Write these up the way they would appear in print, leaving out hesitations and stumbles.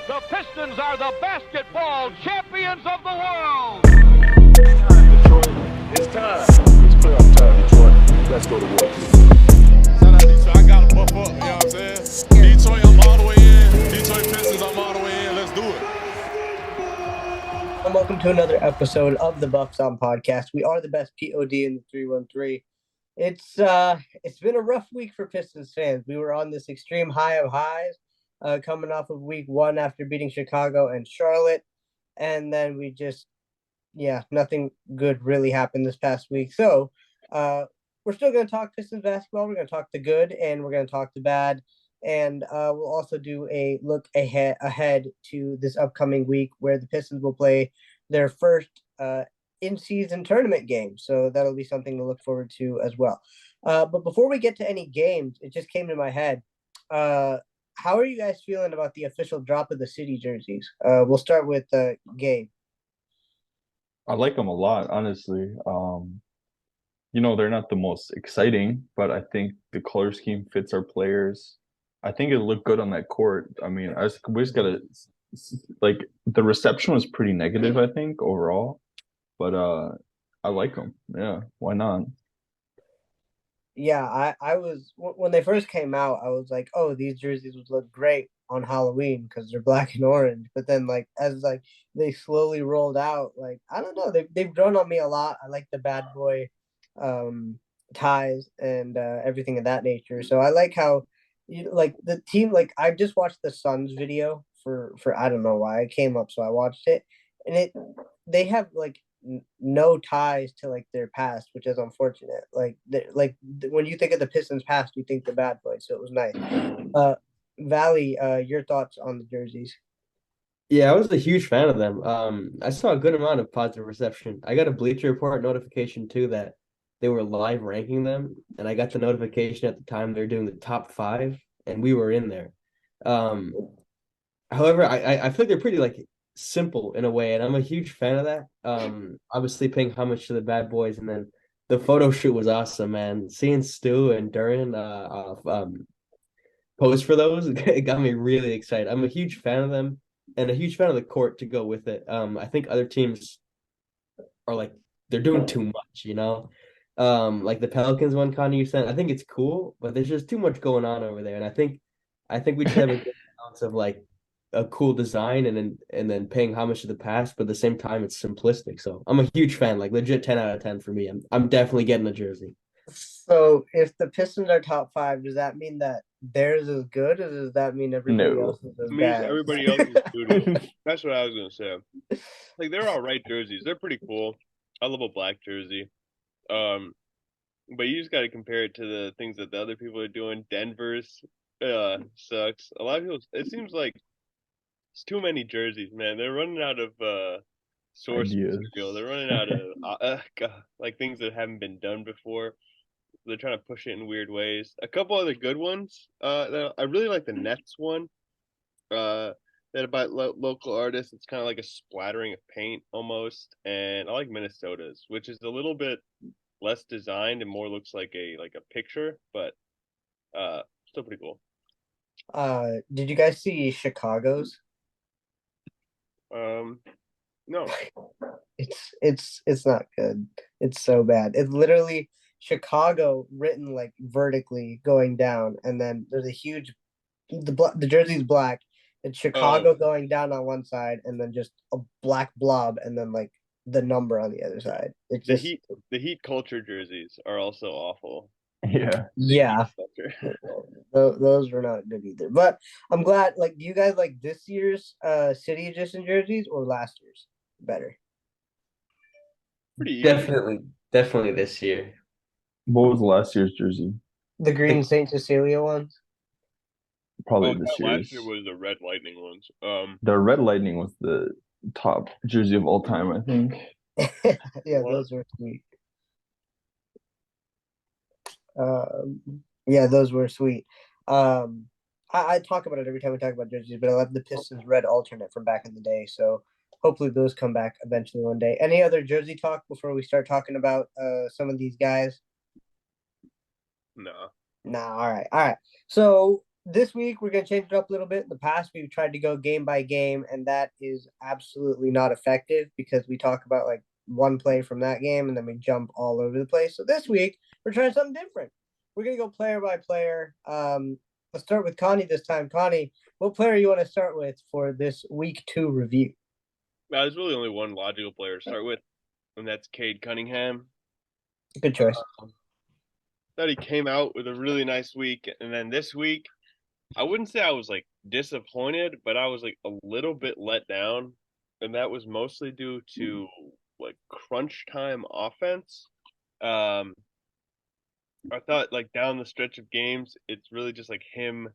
The Pistons are the basketball champions of the world. Detroit, it's time. It's playoff time, Detroit. Let's go to work. Shout out Detroit. I got to buff up, you know what I'm saying? Detroit, I'm all the way in. Detroit Pistons, I'm all the way in. Let's do it. And welcome to another episode of the Buffs On Podcast. We are the best POD in the 313. It's been a rough week for Pistons fans. We were on this extreme high of highs, coming off of week one after beating Chicago and Charlotte. And then nothing good really happened this past week. So we're still going to talk Pistons basketball. We're going to talk the good and we're going to talk the bad. And we'll also do a look ahead to this upcoming week where the Pistons will play their first in-season tournament game. So that'll be something to look forward to as well. But before we get to any games, it just came to my head. How are you guys feeling about the official drop of the city jerseys? We'll start with Gabe. I like them a lot, honestly. They're not the most exciting, but I think the color scheme fits our players. I think it looked good on that court. I mean, we just gotta the reception was pretty negative, I think, overall. But I like them. Yeah, why not? Yeah, I was when they first came out, I was like, oh, these jerseys would look great on Halloween because they're black and orange. But then as they slowly rolled out, I don't know, they've grown on me a lot. I like the bad boy ties and everything of that nature. So I like how the team, I just watched the Suns video for I don't know why it came up, so I watched it, and they have no ties to their past, which is unfortunate. When you think of the Pistons past, you think the bad boys. So it was nice. Valley, your thoughts on the jerseys? Yeah, I was a huge fan of them. I saw a good amount of positive reception. I got a Bleacher Report notification too that they were live ranking them, and I got the notification at the time they're doing the top 5, and we were in there. However, I feel like they're pretty simple in a way, and I'm a huge fan of that. Obviously paying homage to the bad boys, and then the photo shoot was awesome, man. Seeing Stu and Duran pose for those, it got me really excited. I'm a huge fan of them and a huge fan of the court to go with it. I think other teams are they're doing too much, like the Pelicans one, Connie, you said. I think it's cool, but there's just too much going on over there, and I think we should have a good balance of a cool design and then paying homage to the past, but at the same time it's simplistic. So I'm a huge fan, legit 10 out of 10 for me. I'm definitely getting a jersey. So if the Pistons are top 5, does that mean that theirs is good, or does that mean everybody else is It means bad? everybody else is doodle. That's what I was gonna say. They're all right jerseys. They're pretty cool. I love a black jersey. But you just got to compare it to the things that the other people are doing. Denver's sucks. A lot of people. It seems like it's too many jerseys, man. They're running out of source material. They're running out of things that haven't been done before. They're trying to push it in weird ways. A couple other good ones. I really like the Nets one. That about local artists. It's kind of like a splattering of paint almost, and I like Minnesota's, which is a little bit less designed and more looks like a picture, but still pretty cool. Did you guys see Chicago's? No. It's not good. It's so bad. It's literally Chicago written vertically going down, and then there's a huge the jersey's black. It's Chicago going down on one side, and then just a black blob, and then the number on the other side. It's the Heat culture jerseys are also awful. Yeah. Those were not good either. But I'm glad. Do you guys like this year's City Edition jerseys or last year's better? Pretty easy. Definitely this year. What was last year's jersey? The green Saint Cecilia ones. Probably this year's. Last year was the Red Lightning ones. The Red Lightning was the top jersey of all time, I think. Yeah, those were sweet. Yeah, those were sweet. I talk about it every time we talk about jerseys, but I love the Pistons red alternate from back in the day. So hopefully those come back eventually one day. Any other jersey talk before we start talking about some of these guys? No. Nah, all right. So This week we're gonna change it up a little bit. In the past, we've tried to go game by game, and that is absolutely not effective because we talk about like one play from that game and then we jump all over the place. So this week we're trying something different. We're gonna go player by player. Let's start with Connie this time. Connie, what player you want to start with for this week 2 review? There's really only one logical player to start with, and that's Cade Cunningham. Good choice. Thought he came out with a really nice week, and then this week, I wouldn't say I was like disappointed, but I was like a little bit let down, and that was mostly due to like crunch time offense. Um, I thought like down the stretch of games, it's really just like him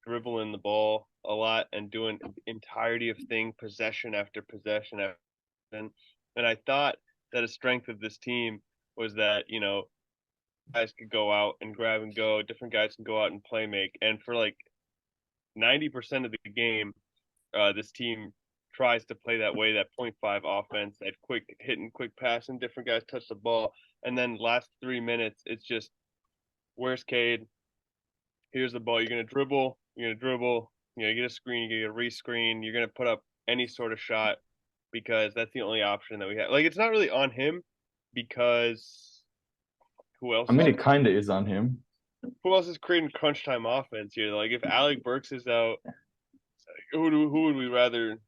dribbling the ball a lot and doing entirety of thing possession after possession after, and I thought that a strength of this team was that guys could go out and grab and go, different guys can go out and play make, and for like 90% of the game, this team tries to play that way, that 0.5 offense, that quick hitting, quick passing, different guys touch the ball, and then last 3 minutes, it's just where's Cade? Here's the ball. You're gonna dribble. You get a screen. You get a rescreen. You're gonna put up any sort of shot because that's the only option that we have. Like it's not really on him because who else? I mean, it kind of is on him. Who else is creating crunch time offense here? Like if Alec Burks is out, who would we rather?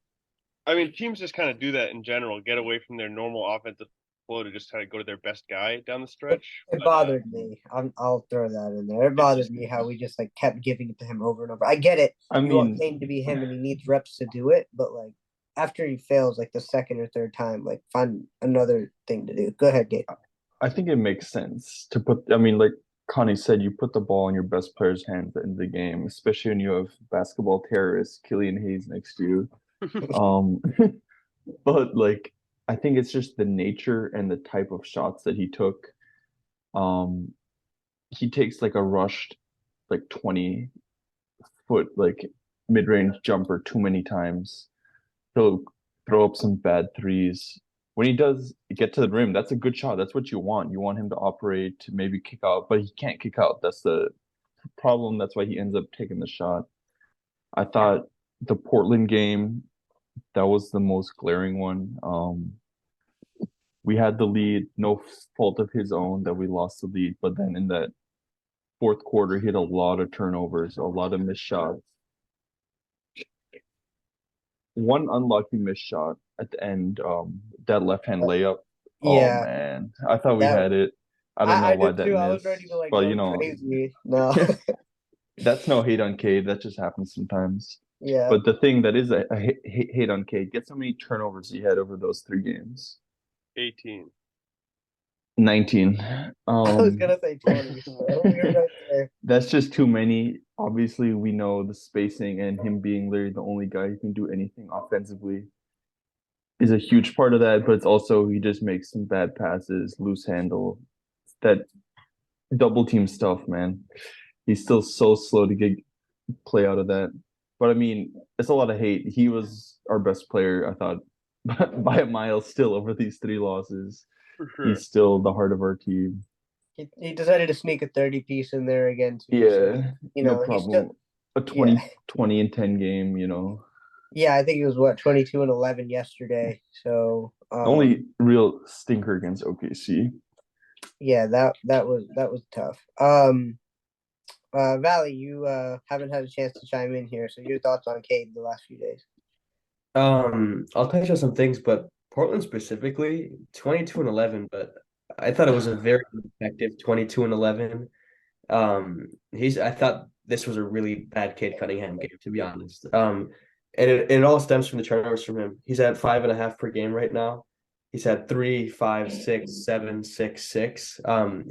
I mean, teams just kind of do that in general. Get away from their normal offensive flow to just kind of go to their best guy down the stretch. It bothered me. I'll throw that in there. It bothered me how we just like kept giving it to him over and over. I get it. I You want mean, Kane to be him, and he needs reps to do it. But like after he fails, like the second or third time, like find another thing to do. Go ahead, Gabe. I think it makes sense to put, I mean, like Connie said, you put the ball in your best player's hands in the game, especially when you have basketball terrorist Killian Hayes next to you. Um, but like, I think it's just the nature and the type of shots that he took. He takes like a rushed, like 20-foot, like mid-range jumper too many times. He'll throw up some bad threes. When he does get to the rim, that's a good shot. That's what you want. You want him to operate, to maybe kick out, but he can't kick out. That's the problem. That's why he ends up taking the shot. I thought the Portland game, that was the most glaring one. We had the lead, no fault of his own that we lost the lead, but then in that fourth quarter, he had a lot of turnovers, a lot of missed shots. One unlucky missed shot at the end, that left-hand layup. Oh Yeah, man, I thought we that- had it. I don't know I why did that too. I was missed. ready to like But go crazy. No. that's no hate on Cade. That just happens sometimes. Yeah. But the thing that is a hate on Cade, guess how many turnovers he had over those 3 games? 18. 19. I was gonna say 20. So you're right there. That's just too many. Obviously, we know the spacing and him being literally the only guy who can do anything offensively is a huge part of that, but it's also he just makes some bad passes, loose handle, that double team stuff, man. He's still so slow to get play out of that. But I mean, it's a lot of hate. He was our best player, I thought, by a mile still over these 3 losses. For sure. He's still the heart of our team. He decided to sneak a 30 piece in there again too. Yeah, So, no he's problem. still, A 20 and 10 game, yeah, I think it was what 22 and 11 yesterday. So The only real stinker against OKC. yeah, that was tough. Valley, you haven't had a chance to chime in here, so your thoughts on Cade the last few days? I'll touch on some things, but Portland specifically, 22 and 11, but I thought it was a very effective 22 and 11. I thought this was a really bad Cade Cunningham game, to be honest. And it all stems from the turnovers from him. He's at 5.5 per game right now. He's had 3, 5, 6, 7, 6, 6.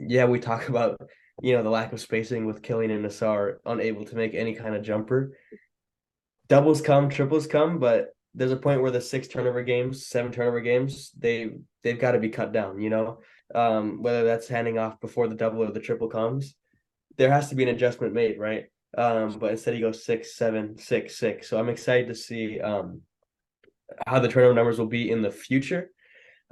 Yeah, we talk about the lack of spacing with Killian and Nassar unable to make any kind of jumper. Doubles come, triples come, but there's a point where the 6 turnover games, 7 turnover games, they've got to be cut down, whether that's handing off before the double or the triple comes. There has to be an adjustment made, right? But instead he goes 6, 7, 6, 6. So I'm excited to see how the turnover numbers will be in the future.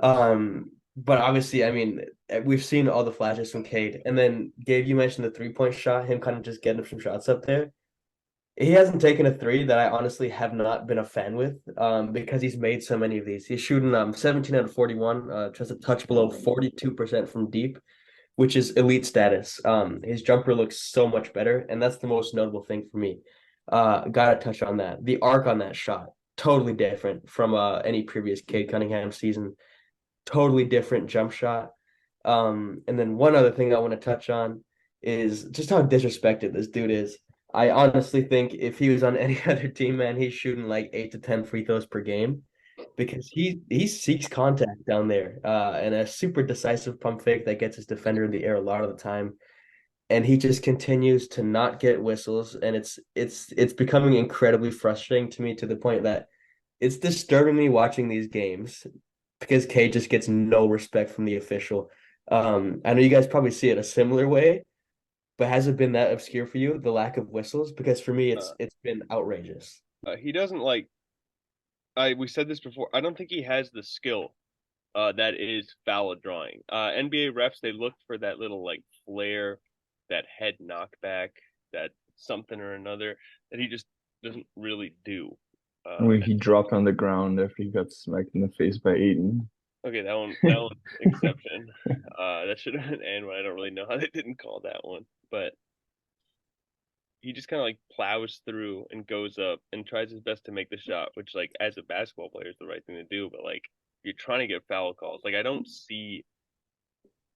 But obviously, I mean, we've seen all the flashes from Cade. And then, Gabe, you mentioned the 3-point shot, him kind of just getting some shots up there. He hasn't taken a three that I honestly have not been a fan with, because he's made so many of these. He's shooting 17 out of 41, just a touch below 42% from deep, which is elite status. His jumper looks so much better, and that's the most notable thing for me. Gotta touch on that. The arc on that shot, totally different from any previous Cade Cunningham season. Totally different jump shot. And then one other thing I want to touch on is just how disrespected this dude is. I honestly think if he was on any other team, man, he's shooting like 8 to 10 free throws per game because he seeks contact down there, and a super decisive pump fake that gets his defender in the air a lot of the time. And he just continues to not get whistles, and it's becoming incredibly frustrating to me to the point that it's disturbing me watching these games because Cade just gets no respect from the official. I know you guys probably see it a similar way, but has it been that obscure for you, the lack of whistles? Because for me, Uh, it's been outrageous. he doesn't like. We said this before. I don't think he has the skill that is foul drawing. NBA refs, they look for that little like flare, that head knockback, that something or another that he just doesn't really do. When he dropped on the ground after he got smacked in the face by Aiden. Okay, that one exception. That should have been and I don't really know how they didn't call that one, but he just kind of like plows through and goes up and tries his best to make the shot, which like as a basketball player is the right thing to do. But like you're trying to get foul calls. Like I don't see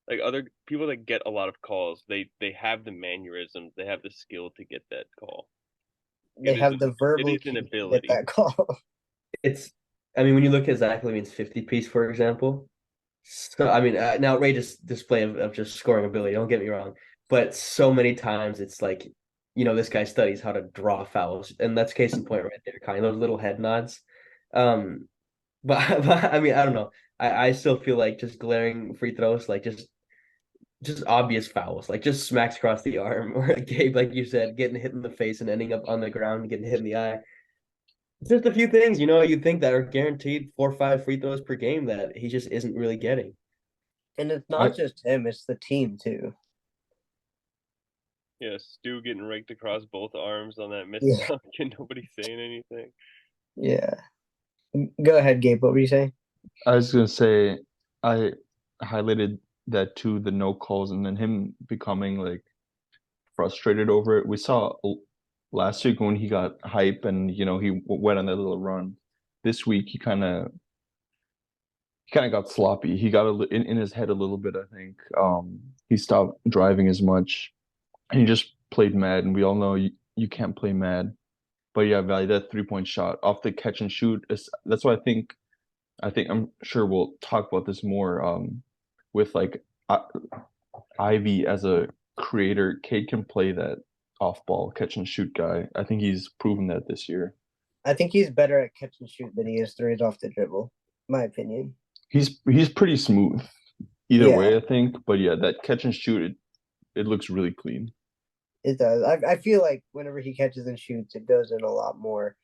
like other people that get a lot of calls. They have the mannerisms. They have the skill to get that call. They have the It verbal is an cues to get ability. that call. It's, I mean, when you look at Zach LaVine's 50 piece, for example, so I mean, an outrageous display of just scoring ability. Don't get me wrong, but so many times it's like, this guy studies how to draw fouls, and that's case in point right there. Kind of those little head nods. Um, but I mean, I don't know. I still feel like just glaring free throws, like just obvious fouls, like just smacks across the arm, or Gabe, like you said, getting hit in the face and ending up on the ground, getting hit in the eye. It's just a few things, you think that are guaranteed 4 or 5 free throws per game that he just isn't really getting. And it's I not just him, it's the team too. Yeah, Stu getting raked across both arms on that missed Yeah. dunk and nobody saying anything. Yeah. Go ahead, Gabe. What were you saying? I was gonna say I highlighted that too, the no calls, and then him becoming like frustrated over it. We saw last week when he got hype and he went on that little run. This week he kind of got sloppy. He got in his head a little bit, I think. He stopped driving as much. And he just played mad, and we all know you can't play mad. But yeah, Valley, that 3-point shot off the catch and shoot that's why I think I'm sure we'll talk about this more with like Ivy as a creator. Cade can play that off ball catch and shoot guy. I think he's proven that this year. I think he's better at catch and shoot than he is threes off the dribble, my opinion. He's pretty smooth either Yeah, way, I think. But yeah, that catch and shoot, it looks really clean. it does. I feel like whenever he catches and shoots, it goes in a lot more.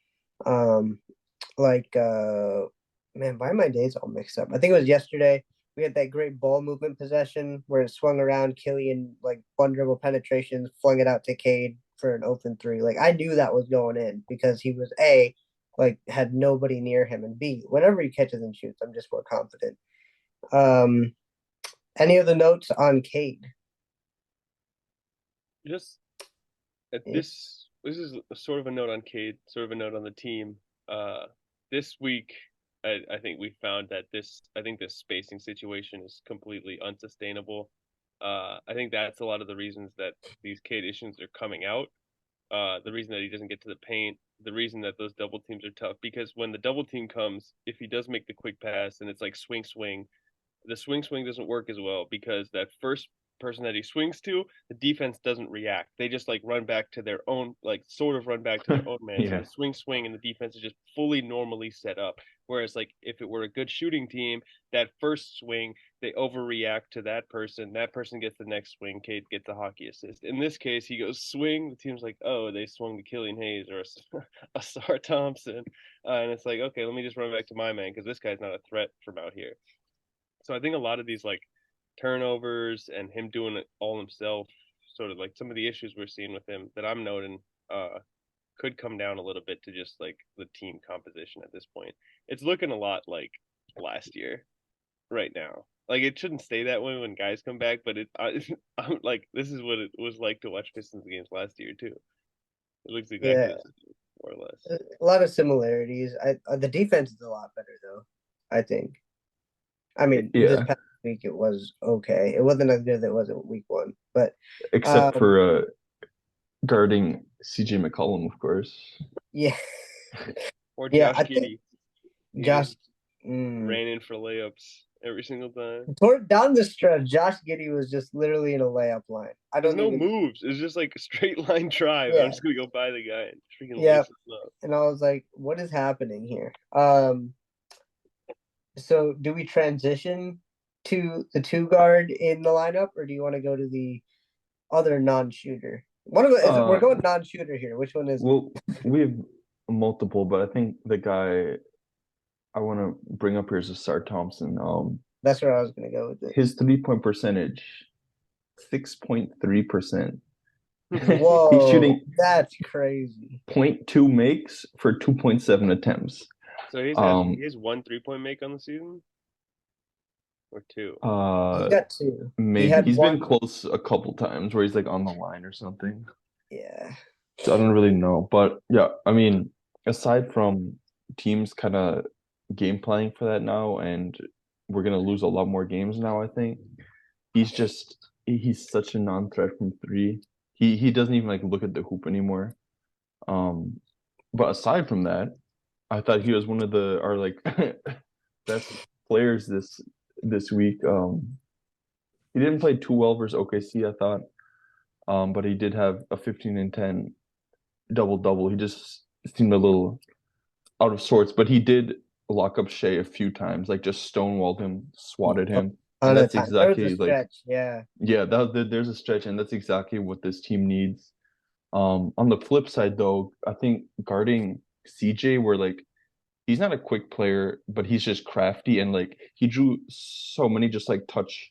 Um, like man, why are my days all mixed up? I think it was yesterday. We had that great ball movement possession where it swung around, Killian like one dribble penetrations, flung it out to Cade for an open three. Like I knew that was going in because he was like had nobody near him, and B, whenever he catches and shoots, I'm just more confident. Um, any of the notes on Cade? Just at Yeah. this is sort of a note on Cade, sort of a note on the team. This week, I think we found that I think this spacing situation is completely unsustainable. I think that's a lot of the reasons that these Cade issues are coming out. The reason that he doesn't get to the paint, the reason that those double teams are tough, because when the double team comes, if he does make the quick pass and it's like swing swing, the swing doesn't work as well because that first person that he swings to, the defense doesn't react. They just like run back to their own, like sort of run back to their own man. So Yeah. the swing and the defense is just fully normally set up. Whereas like if it were a good shooting team, that first swing, they overreact to that person. That person gets the next swing. Cade gets a hockey assist. In this case, he goes swing. The team's like, oh, they swung to Killian Hayes or a Sar Thompson. And it's like, okay, let me just run back to my man because this guy's not a threat from out here. So I think a lot of these like turnovers and him doing it all himself, sort of like some of the issues we're seeing with him that I'm noting, could come down a little bit to just like the team composition at this point. It's looking a lot like last year right now. Like it shouldn't stay that way when guys come back, but I'm like this is what it was like to watch Pistons games last year too. It looks exactly Yeah, the same, more or less. a lot of similarities. The defense is a lot better though, I think. I mean, this Yeah, past week it was okay. It wasn't as good as it was in week one, but except um, for guarding CJ McCollum, of course. yeah, Or yeah. Josh I think Giddey. He Josh just ran in for layups every single time. toward down the stretch, Josh Giddey was just literally in a layup line. I There's don't no even. moves. It's just like a straight line drive. I'm Yeah, just gonna go by the guy and freaking yeah. lace him up. And I was like, what is happening here? So do we transition to the two guard in the lineup, or do you want to go to the other non-shooter? One of it is we're Uh, going non-shooter here. Which one is it? well, we have multiple, but I think the guy I want to bring up here is Asar Thompson. That's where I was gonna go with it. His 3-point percentage, 6.3%. He's Whoa, shooting that's crazy. 0.2 makes for 2.7 attempts. So he has 1 3-point make on the season? Or 2? He's got two. He Maybe had he's one. been close a couple times where he's like on the line or something. Yeah, So I don't really know, but yeah, I mean, aside from teams kind of game planning for that now, and we're gonna lose a lot more games now, I think he's such a non-threat from three. He doesn't even like look at the hoop anymore. Um, but aside from that, I thought he was one of our like best players this week. He didn't play too well versus OKC, I thought. But he did have a 15 and 10 double-double. He just seemed a little out of sorts, but he did lock up Shea a few times, like just stonewalled him, swatted him, and on a that's time. There was a exactly like stretch. Yeah, yeah, there's a stretch, and that's exactly what this team needs. On the flip side, though, I think guarding CJ, where like he's not a quick player, but he's just crafty, and like he drew so many just like touch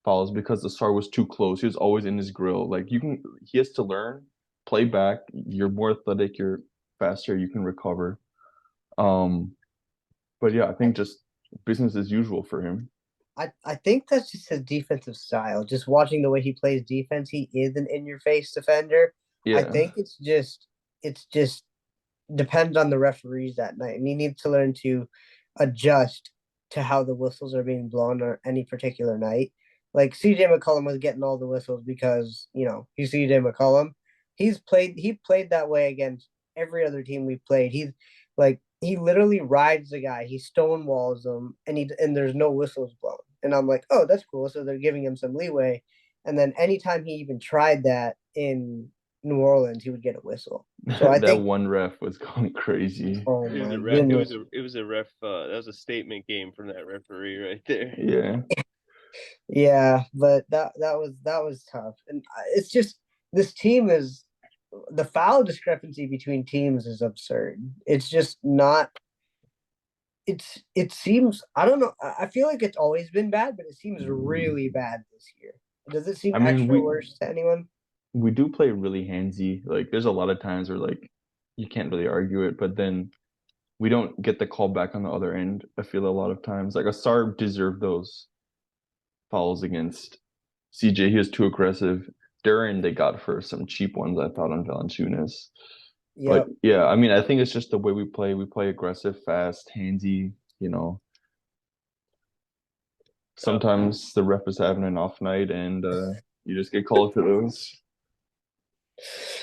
fouls because the star was too close. He was always in his grill. Like he has to learn, play back. You're more athletic, you're faster, you can recover. Um, but yeah, I think just business as usual for him. I think that's just his defensive style. Just watching the way he plays defense, he is an in-your-face defender. I Yeah, think it's just depends on the referees that night, and he needs to learn to adjust to how the whistles are being blown on any particular night. Like CJ McCollum was getting all the whistles because he's CJ McCollum. He played that way against every other team we played. He literally rides the guy, he stonewalls them, and there's no whistles blown. And I'm like, oh, that's cool. So they're giving him some leeway. And then anytime he even tried that in New Orleans, he would get a whistle. So I that think, one ref was going crazy. oh It was my a ref. goodness. It was a ref. That was a statement game from that referee right there. Yeah, Yeah, but that was tough. And it's just this team is the foul discrepancy between teams is absurd. It's just not it seems I don't know. I feel like it's always been bad, but it seems really bad this year. Does it seem I mean extra we worse to anyone? we do play really handsy. Like there's a lot of times where like you can't really argue it, but then we don't get the call back on the other end. I feel a lot of times like Asar deserved those fouls against CJ. He was too aggressive. Duran they got for some cheap ones I thought on Valanciunas. But Yep. yeah, I mean I think it's just the way we play. We play aggressive, fast, handsy, you know. Sometimes the ref is having an off night and you just get called for those.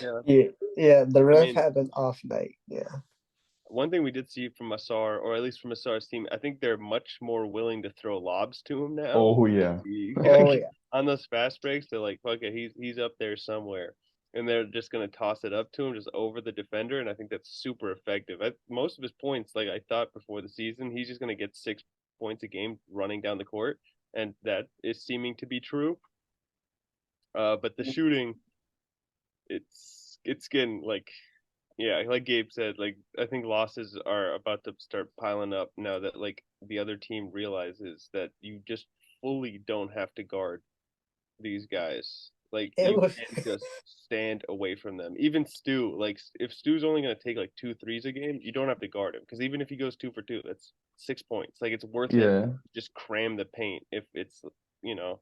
Yeah. Yeah, yeah, the I ref mean, had an off night. Yeah. one thing we did see from Asar, or at least from Asar's team, I think they're much more willing to throw lobs to him now. Oh yeah. Oh yeah. On those fast breaks, they're like, "Fuck it, he's up there somewhere," and they're just gonna toss it up to him, just over the defender, and I think that's super effective. Most of his points, like I thought before the season, he's just gonna get 6 points a game running down the court, and that is seeming to be true. But the shooting, it's getting like, yeah, like Gabe said, like I think losses are about to start piling up now that like the other team realizes that you just fully don't have to guard these guys Like It you was can't just stand away from them. Even Stu, like if Stu's only gonna take like 2 threes a game, you don't have to guard him because even if he goes 2 for 2, that's 6 points. Like it's worth it. Yeah. Just cram the paint if it's you know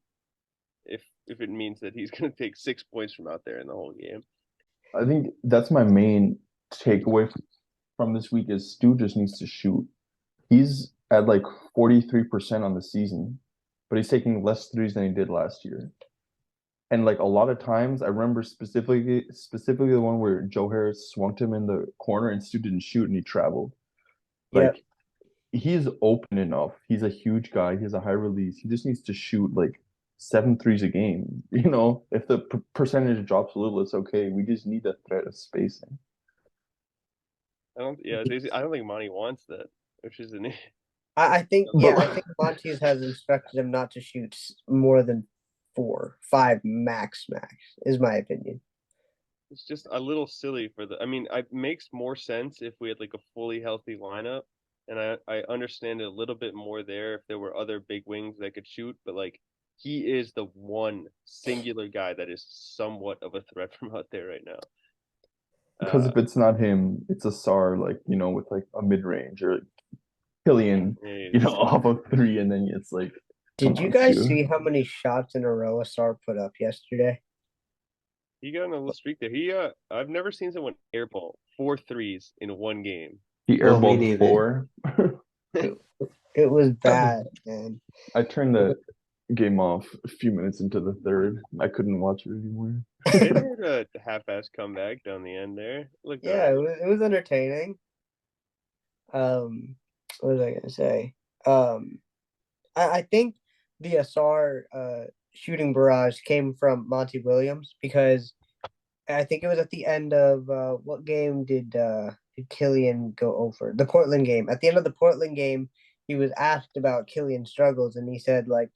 if it means that he's gonna take 6 points from out there in the whole game. I think that's my main takeaway from this week is Stu just needs to shoot. He's at like 43% on the season, but he's taking less threes than he did last year. And like a lot of times, I remember specifically the one where Joe Harris swung him in the corner and Stu didn't shoot and he traveled. Yep. Like he's open enough. He's a huge guy. He has a high release. He just needs to shoot like 7 threes a game. You know, if the percentage drops a little, it's okay. We just need a threat of spacing. I don't think Monty wants that, which is an I think But- I think Montes has instructed him not to shoot more than 4, 5 max is my opinion. it's just a little silly for the. I mean, it makes more sense if we had like a fully healthy lineup, and I understand it a little bit more there if there were other big wings that could shoot, but like he is the one singular guy that is somewhat of a threat from out there right now. Because if it's not him, it's a SAR, like, you know, with like a mid range or Killian, you know, off of 3, and then it's like. Did come you on, guys Stu. see how many shots in a row Asar put up yesterday? He got on a little streak there. I've never seen someone airball 4 threes in one game. He Oh, me airballed neither. 4. It was bad, man. I turned the game off a few minutes into the third. I couldn't watch it anymore. They had a half-ass comeback down the end there. Looked Yeah, alright. it was entertaining. What was I gonna say? I think the Asar shooting barrage came from Monty Williams because I think it was at the end of what game did Killian go over? The Portland game. At the end of the Portland game, he was asked about Killian's struggles, and he said like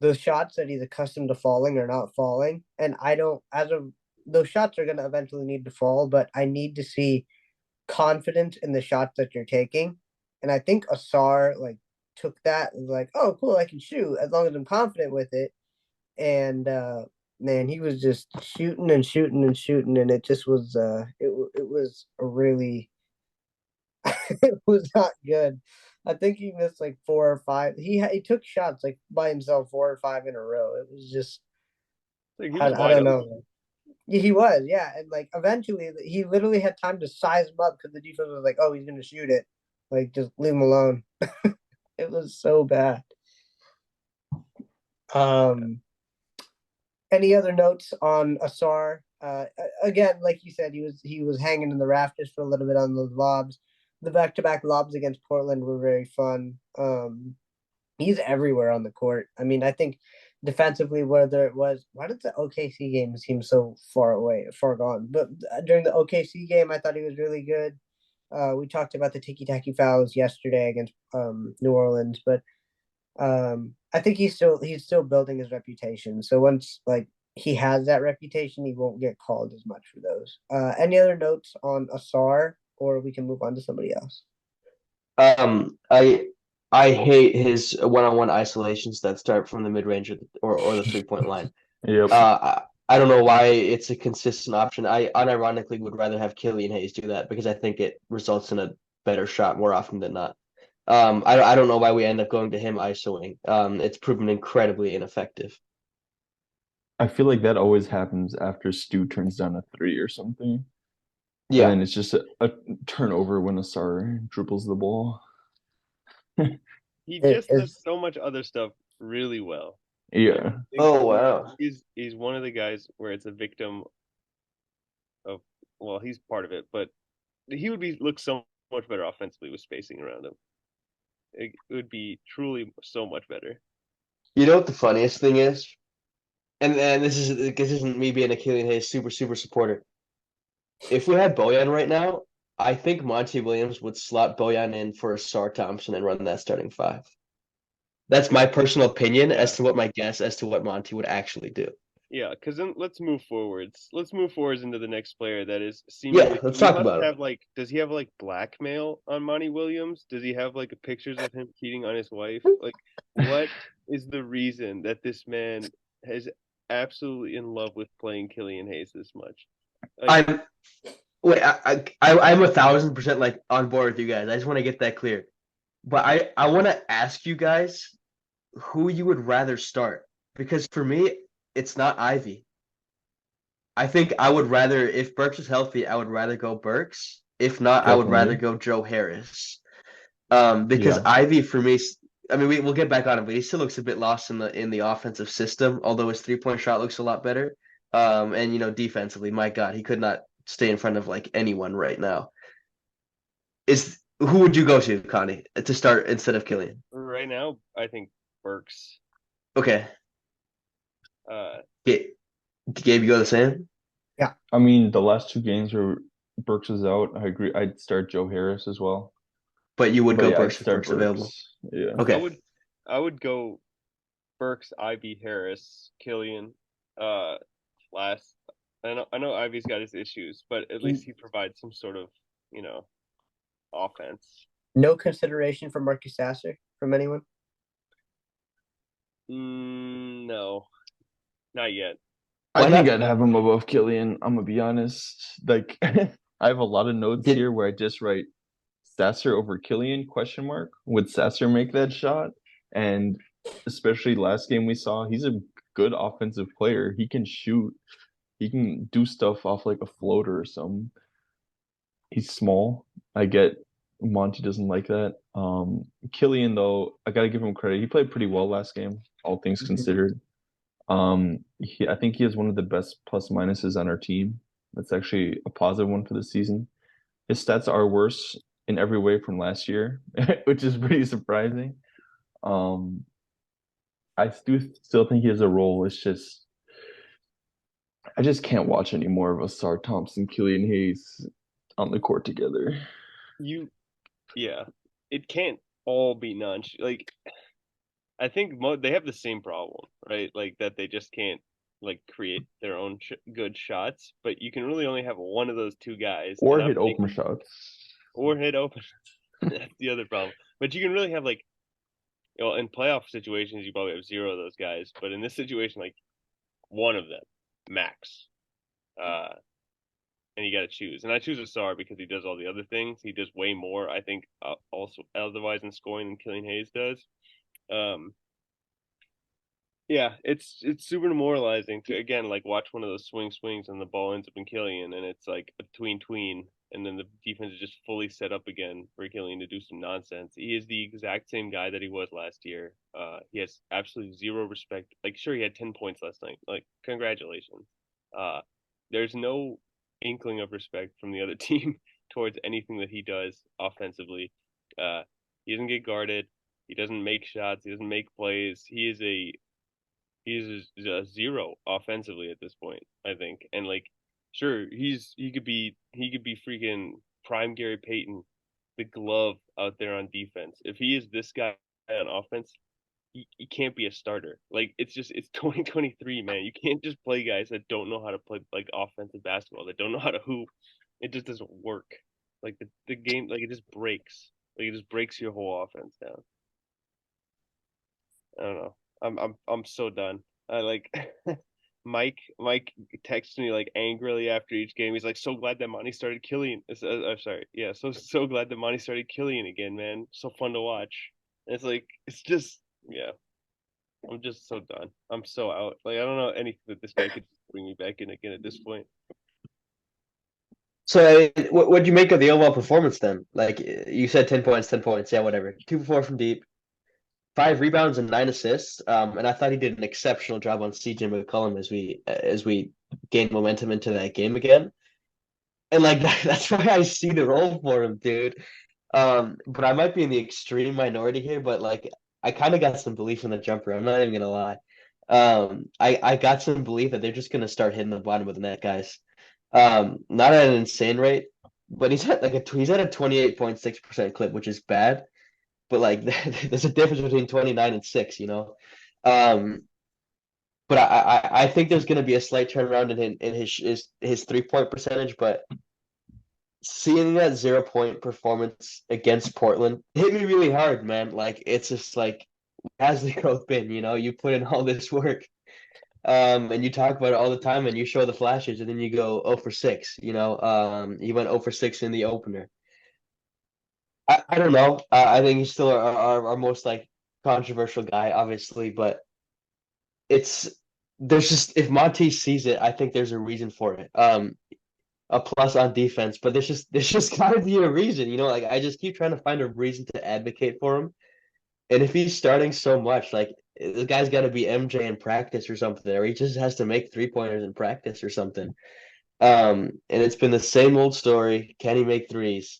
those shots that he's accustomed to falling are not falling, and I don't as of those shots are gonna eventually need to fall, but I need to see confidence in the shots that you're taking, and I think Asar like took that and was like, oh cool, I can shoot as long as I'm confident with it, and man, he was just shooting and shooting and shooting, and it just was it was a really it was not good. I think he missed like 4 or 5. He took shots like by himself 4 or 5 in a row. It was just Like he I, was I wide don't open. know. Yeah, he was, yeah, and like eventually he literally had time to size him up because the defense was like, oh, he's gonna shoot it, like just leave him alone. It was so bad. Any other notes on Asar? Again, like you said, he was hanging in the rafters for a little bit on those lobs. The back-to-back lobs against Portland were very fun. He's everywhere on the court. I mean, I think defensively, whether it was why did the OKC game seem so far gone? But during the OKC game, I thought he was really good. We talked about the ticky-tacky fouls yesterday against New Orleans, but I think he's still building his reputation. So once like he has that reputation, he won't get called as much for those. Any other notes on Asar, or we can move on to somebody else? I hate his one-on-one isolations that start from the mid-range or the 3-point line. Yep. I don't know why it's a consistent option. I unironically would rather have Killian Hayes do that because I think it results in a better shot more often than not. I don't know why we end up going to him isoing. It's proven incredibly ineffective. I feel like that always happens after Stu turns down a 3 or something. Yeah. And it's just a turnover when Asar dribbles the ball. He It just does is- so much other stuff really well. Yeah. I think Oh, wow. He's one of the guys where it's a victim of well, he's part of it, but he would look so much better offensively with spacing around him. It would be truly so much better. You know what the funniest thing is? And this isn't me being a Killian Hayes super supporter. If we had Bojan right now, I think Monty Williams would slot Bojan in for Asar Thompson and run that starting 5. That's my personal opinion as to what my guess as to what Monty would actually do. Yeah, because then let's move forwards. Let's move forwards into the next player that is seemingly. Yeah, let's he talk must about it. have like. Does he have like blackmail on Monty Williams? Does he have like pictures of him cheating on his wife? Like, what is the reason that this man has absolutely in love with playing Killian Hayes this much. Like, I'm wait, I'm 1,000% like on board with you guys. I just want to get that clear. But I want to ask you guys who you would rather start, because for me, it's not Ivy. I think I would rather, if Burks is healthy, I would rather go Burks. If not, I would rather Definitely. go Joe Harris. Because Yeah. Ivy for me, I mean, we'll get back on him, but he still looks a bit lost in the offensive system. Although his 3-point shot looks a lot better. And defensively, my God, he could not stay in front of like anyone right now. Who would you go to, Connie, to start instead of Killian? right now, I think Burks. Okay, Uh, Gabe, you go the same? I mean, the last 2 games where Burks is out, I agree. I'd start Joe Harris as well. But you would But go yeah, I'd Burks if start Burks available. Burks. Yeah. Okay. I would go Burks, Ivy, Harris, Killian. Last. I know Ivy's got his issues, but at least he provides some sort of offense. No consideration for Marcus Sasser from anyone? No, not yet. I Why think not? I'd have him above Killian. I'm gonna be honest. Like, I have a lot of notes Did- here where I just write Sasser over Killian ? Would Sasser make that shot? And especially last game we saw, he's a good offensive player. He can shoot. He can do stuff off like a floater or something. He's small. I get Monty doesn't like that. Killian though, I gotta give him credit. He played pretty well last game, all things considered. I think he has one of the best plus minuses on our team. That's actually a positive one for the season. His stats are worse in every way from last year, which is pretty surprising. I do still think he has a role. It's just I just can't watch any more of Asar Thompson, Killian Hayes on the court together. Yeah, it can't all be like. I think they have the same problem, right? Like that they just can't like create their own good shots, but you can really only have one of those two guys, Or hit open shots. or hit open. That's the other problem. But you can really have like, in playoff situations, you probably have 0 of those guys, but in this situation, like one of them max. And you got to choose. And I choose Asar because he does all the other things. He does way more, I think, also otherwise in scoring than Killian Hayes does. Yeah, it's super demoralizing to again like watch one of those swings and the ball ends up in Killian and it's like a tween and then the defense is just fully set up again for Killian to do some nonsense. He is the exact same guy that he was last year. He has absolutely zero respect. Like sure he had 10 points last night. Like congratulations. There's no inkling of respect from the other team towards anything that he does offensively. He doesn't get guarded. He doesn't make shots. He doesn't make plays. He's a 0 offensively at this point, I think. And like, sure, he could be freaking prime Gary Payton, the glove out there on defense. If he is this guy on offense, he can't be a starter. Like it's 2023, man. You can't just play guys that don't know how to play like offensive basketball, that don't know how to hoop. It just doesn't work. Like the game, like it just breaks. Like it just breaks your whole offense down. I don't know. I'm so done. I like Mike texts me like angrily after each game. He's like, so glad that Monty started Killian. I'm sorry. Yeah, so glad that Monty started Killian again, man. So fun to watch. And it's like it's just yeah. I'm just so done. I'm so out. Like I don't know anything that this guy could bring me back in again at this point. So what'd you make of the overall performance then? Like you said 10 points, 10 points. Yeah, whatever. 2 for 4 from deep. 5 rebounds and 9 assists. And I thought he did an exceptional job on CJ McCollum as we gained momentum into that game again. And like that's why I see the role for him, dude. But I might be in the extreme minority here, but like I kind of got some belief in the jumper. I'm not even gonna lie. I got some belief that they're just gonna start hitting the bottom of the net, guys. Not at an insane rate, but he's at a 28.6% clip, which is bad. But like there's a difference between 29 and 6, you know. But I think there's going to be a slight turnaround in his 3-point percentage. But seeing that 0-point performance against Portland hit me really hard, man. Like it's just like, has the growth been? You know, you put in all this work, And you talk about it all the time, and you show the flashes, and then you go 0 for 6. You know, he went 0 for 6 in the opener. I don't know. I think he's still our most like controversial guy, obviously, but it's there's just if Monty sees it, I think there's a reason for it. A plus on defense, but there's just gotta be a reason, you know. Like I just keep trying to find a reason to advocate for him. And if he's starting so much, like the guy's got to be MJ in practice or something, or he just has to make 3-pointers in practice or something. And it's been the same old story. Can he make threes?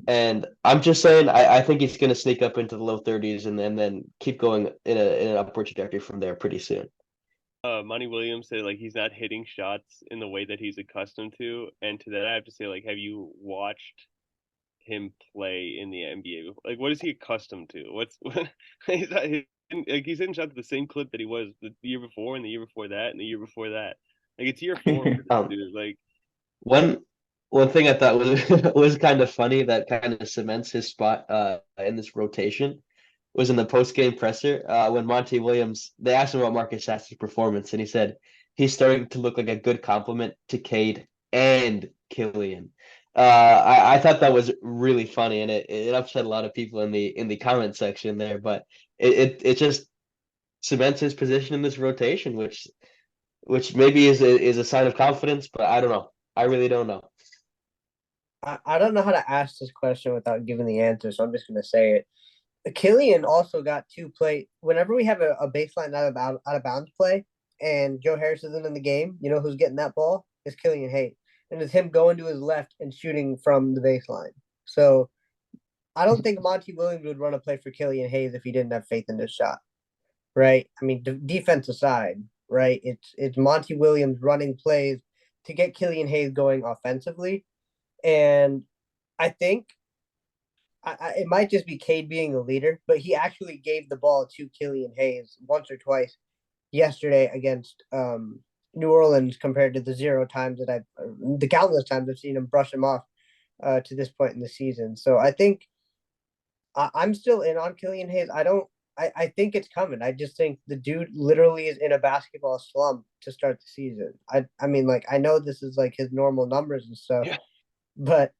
And I'm just saying, I think he's going to sneak up into the low 30s and then keep going in an upward trajectory from there pretty soon. Monty Williams said like he's not hitting shots in the way that he's accustomed to, and to that I have to say like, have you watched him play in the NBA? Like, what is he accustomed to? He's not like he's hitting shots at the same clip that he was the year before, and the year before that, and the year before that. Like it's year 4 for this Um, dude. Like, one one thing I thought was was kind of funny that kind of cements his spot in this rotation was in the post game presser when Monty Williams they asked him about Marcus Sass's performance and he said he's starting to look like a good compliment to Cade and Killian. I thought that was really funny and it upset a lot of people in the comment section there, but it just cements his position in this rotation, which maybe is a sign of confidence, but I don't know. I really don't know. I don't know how to ask this question without giving the answer, so I'm just going to say it. Killian also got two play. Whenever we have a baseline out of bounds play and Joe Harris isn't in the game, you know who's getting that ball? It's Killian Hayes. And it's him going to his left and shooting from the baseline. So I don't think Monty Williams would run a play for Killian Hayes if he didn't have faith in his shot, right? I mean, defense aside, right? It's Monty Williams running plays to get Killian Hayes going offensively. And I think it might just be Cade being a leader, but he actually gave the ball to Killian Hayes once or twice yesterday against New Orleans compared to the countless times I've seen him brush him off to this point in the season. So I think I'm still in on Killian Hayes. I think it's coming. I just think the dude literally is in a basketball slump to start the season. I mean, like, I know this is like his normal numbers and stuff, yeah, but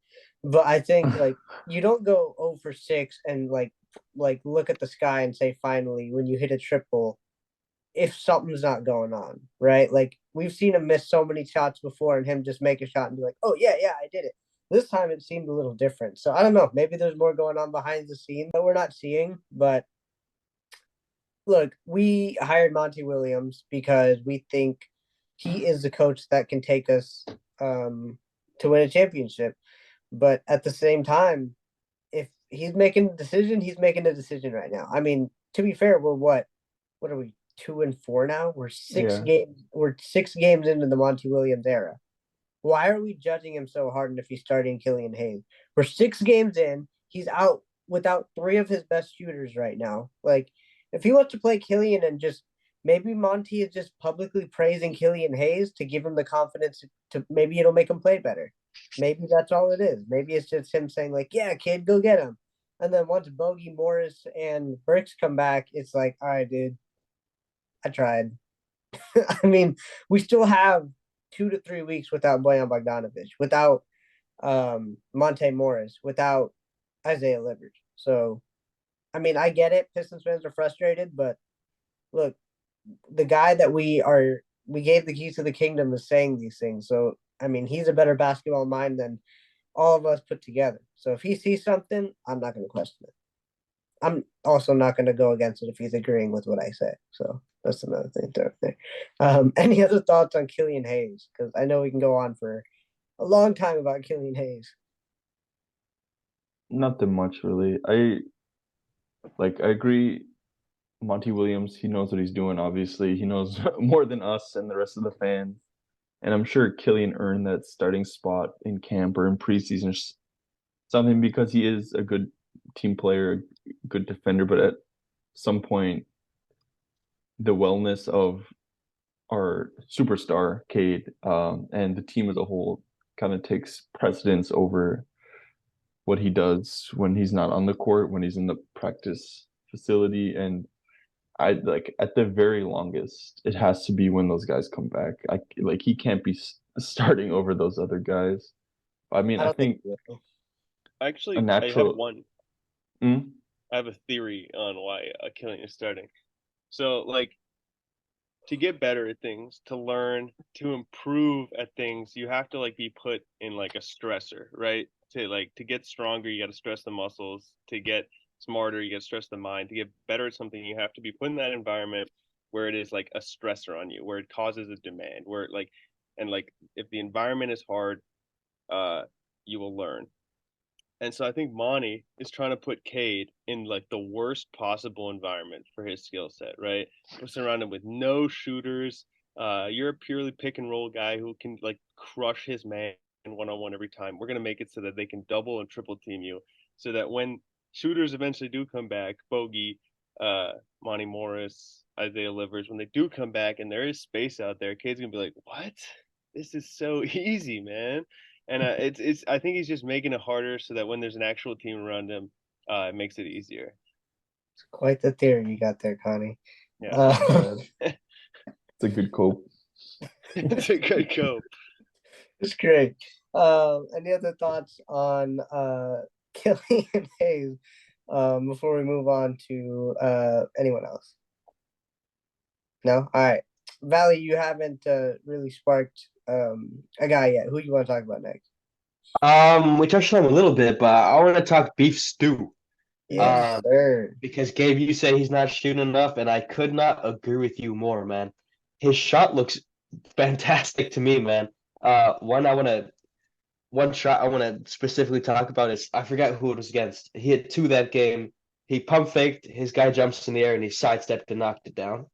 I think like you don't go 0 for 6 and like look at the sky and say finally when you hit a triple if something's not going on, right? Like we've seen him miss so many shots before and him just make a shot and be like, "Oh yeah, I did it." This time it seemed a little different. So I don't know, maybe there's more going on behind the scenes that we're not seeing, but look, we hired Monty Williams because we think he is the coach that can take us to win a championship. But at the same time, if he's making a decision, he's making a decision right now. I mean, to be fair, we're what are we, 2-4 now? Yeah. We're 6 games into the Monty Williams era. Why are we judging him so hard if he's starting Killian Hayes? We're 6 games in. He's out without 3 of his best shooters right now. Like, if he wants to play Killian and just maybe Monty is just publicly praising Killian Hayes to give him the confidence to maybe it'll make him play better. Maybe that's all it is. Maybe it's just him saying, like, yeah, kid, go get him. And then once Bogey, Morris, and Burks come back, it's like, all right, dude, I tried. I mean, we still have 2 to 3 weeks without Bojan Bogdanovic, without Monte Morris, without Isaiah Livers. So, I mean, I get it. Pistons fans are frustrated, but look, the guy that we gave the keys to the kingdom is saying these things. So, I mean, he's a better basketball mind than all of us put together. So if he sees something, I'm not going to question it. I'm also not going to go against it if he's agreeing with what I say. So that's another thing there. Any other thoughts on Killian Hayes? Because I know we can go on for a long time about Killian Hayes. Nothing much really. I agree. Monty Williams, he knows what he's doing, obviously. He knows more than us and the rest of the fans. And I'm sure Killian earned that starting spot in camp or in preseason or something because he is a good team player, a good defender. But at some point, the wellness of our superstar, Cade, and the team as a whole kind of takes precedence over what he does when he's not on the court, when he's in the practice facility. And I like at the very longest, it has to be when those guys come back. He can't be starting over those other guys. I mean, I I don't think think he will. a Actually, I have natural. one. Mm? I have a theory on why Killian is starting. So, like, to get better at things, to learn, to improve at things, you have to like be put in like a stressor, right? To get stronger, you got to stress the muscles. To get smarter, you got to stress the mind. To get better at something, you have to be put in that environment where it is like a stressor on you, where it causes a demand, where like and like if the environment is hard, uh, you will learn. And so I think Monty is trying to put Cade in like the worst possible environment for his skill set, right? We're surrounded with no shooters. You're a purely pick and roll guy who can like crush his man one on one every time. We're gonna make it so that they can double and triple team you, so that when shooters eventually do come back, Bogey, uh, Monty Morris, Isaiah Livers, when they do come back and there is space out there, Cade's gonna be like, "What? This is so easy, man." And it's I think he's just making it harder so that when there's an actual team around him, it makes it easier. Quite the theory you got there, Connie. Yeah, Not Uh, bad. It's a good cope. it's a good cope. it's great. Any other thoughts on Killian Hayes before we move on to anyone else? No? All right. Valley, you haven't really sparked a guy yet. Who you want to talk about next? We touched on him a little bit, but I want to talk beef stew. Yes, Um, sir. because Gabe, you say he's not shooting enough, and I could not agree with you more, man. His shot looks fantastic to me, man. One shot I want to specifically talk about is I forgot who it was against. He had two that game. He pump faked, his guy jumps in the air, and he sidestepped and knocked it down.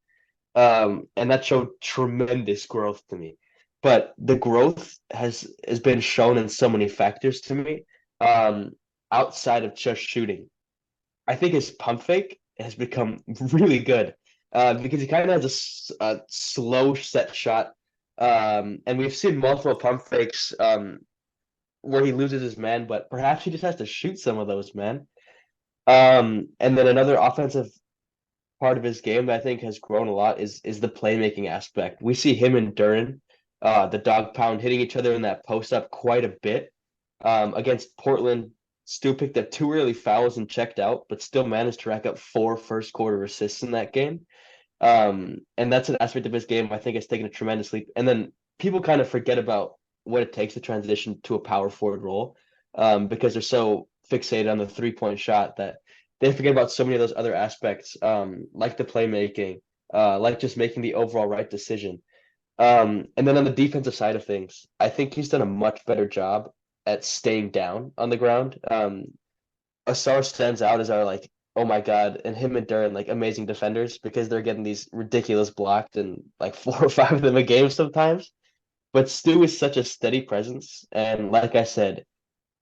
And that showed tremendous growth to me. But the growth has been shown in so many factors to me, um, outside of just shooting. I think his pump fake has become really good, because he kind of has a slow set shot, and we've seen multiple pump fakes, where he loses his man, but perhaps he just has to shoot some of those, man. And then another offensive part of his game that I think has grown a lot is the playmaking aspect. We see him and Duran, the dog pound, hitting each other in that post up quite a bit. Against Portland, Stu picked up two early fouls and checked out, but still managed to rack up 4 first quarter assists in that game. And that's an aspect of his game I think has taken a tremendous leap. And then people kind of forget about what it takes to transition to a power forward role, because they're so fixated on the 3-point shot that they forget about so many of those other aspects, like the playmaking, like just making the overall right decision. And then on the defensive side of things, I think he's done a much better job at staying down on the ground. Asar stands out as our like, oh my God, and him and Duran like amazing defenders because they're getting these ridiculous blocked and like 4 or 5 of them a game sometimes. But Stu is such a steady presence, and like I said,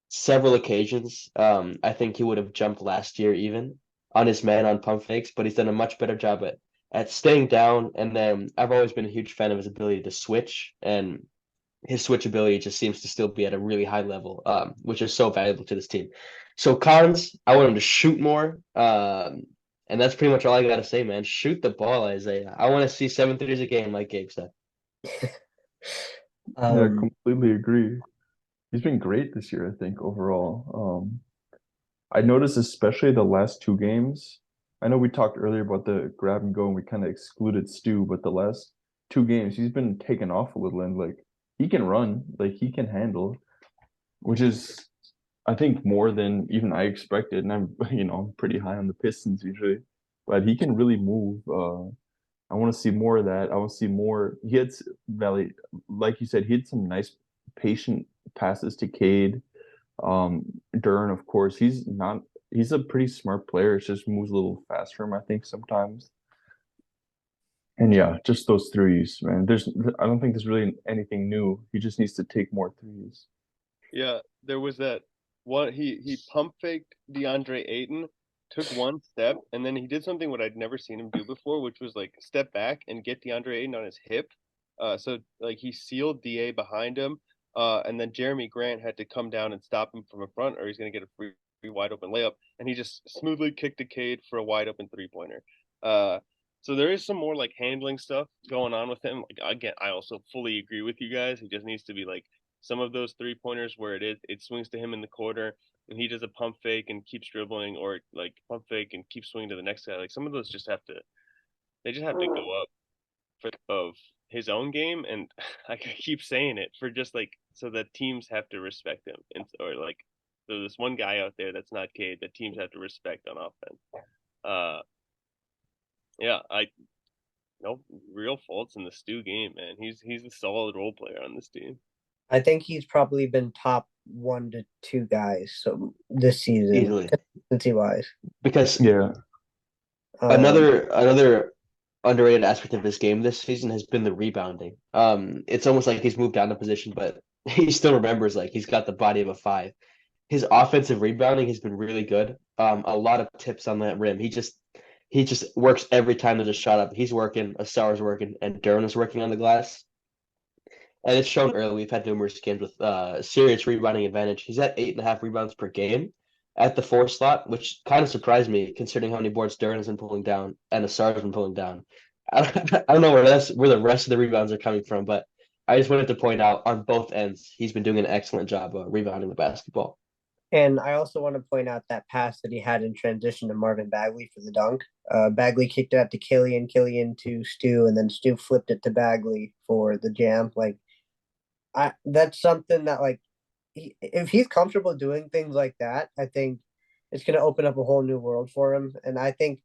several occasions, I think he would have jumped last year even on his man on pump fakes, but he's done a much better job at staying down. And then I've always been a huge fan of his ability to switch, and his switch ability just seems to still be at a really high level, which is so valuable to this team. So cons, I want him to shoot more. And that's pretty much all I gotta say, man. Shoot the ball, Isaiah. I want to see 7 threes a game, like Gabe said. Yeah, I Um, completely agree. He's been great this year, I think, overall. I noticed especially the last 2 games. I know we talked earlier about the grab and go and we kind of excluded Stu, but the last 2 games he's been taken off a little and like he can run, like he can handle, which is I think more than even I expected. And I'm I'm pretty high on the Pistons usually, but he can really move. I want to see more of that. I want to see more. He had Valley, like you said, he had some nice patient passes to Cade. Duran, of course, he's a pretty smart player. It just moves a little fast for him, I think, sometimes. And yeah, just those threes, man. I don't think there's really anything new. He just needs to take more threes. Yeah, there was that one. He pump faked DeAndre Ayton, took one step, and then he did something what I'd never seen him do before, which was like step back and get DeAndre Ayton on his hip. So like he sealed Da behind him, and then Jeremy Grant had to come down and stop him from in front, or he's gonna get a free wide open layup, and he just smoothly kicked a Cade for a wide open 3-pointer. So there is some more like handling stuff going on with him. Like again, I also fully agree with you guys. He just needs to be like some of those 3 pointers where it swings to him in the quarter and he does a pump fake and keeps dribbling, or like pump fake and keeps swinging to the next guy. Like some of those they just have to go up for of his own game, and I keep saying it for just like so that teams have to respect him, and or like so this one guy out there that's not Cade that teams have to respect on offense. Uh, yeah, I no real faults in the Stu game, man. He's a solid role player on this team. I think he's probably been top 1 to 2 guys so this season, easily. consistency wise. Because Yeah. Another underrated aspect of his game this season has been the rebounding. It's almost like he's moved down a position, but he still remembers like he's got the body of a 5. His offensive rebounding has been really good. A lot of tips on that rim. He just works every time there's a shot up. He's working, Asar's working, and Duran is working on the glass. And it's shown early. We've had numerous games with serious rebounding advantage. He's at 8.5 rebounds per game at the 4 slot, which kind of surprised me considering how many boards Duran has been pulling down and Asar's been pulling down. I don't know where the rest of the rebounds are coming from, but I just wanted to point out on both ends, he's been doing an excellent job of rebounding the basketball. And I also want to point out that pass that he had in transition to Marvin Bagley for the dunk. Bagley kicked it out to Killian to Stu, and then Stu flipped it to Bagley for the jam. Like, that's something that like, if he's comfortable doing things like that, I think it's going to open up a whole new world for him. And I think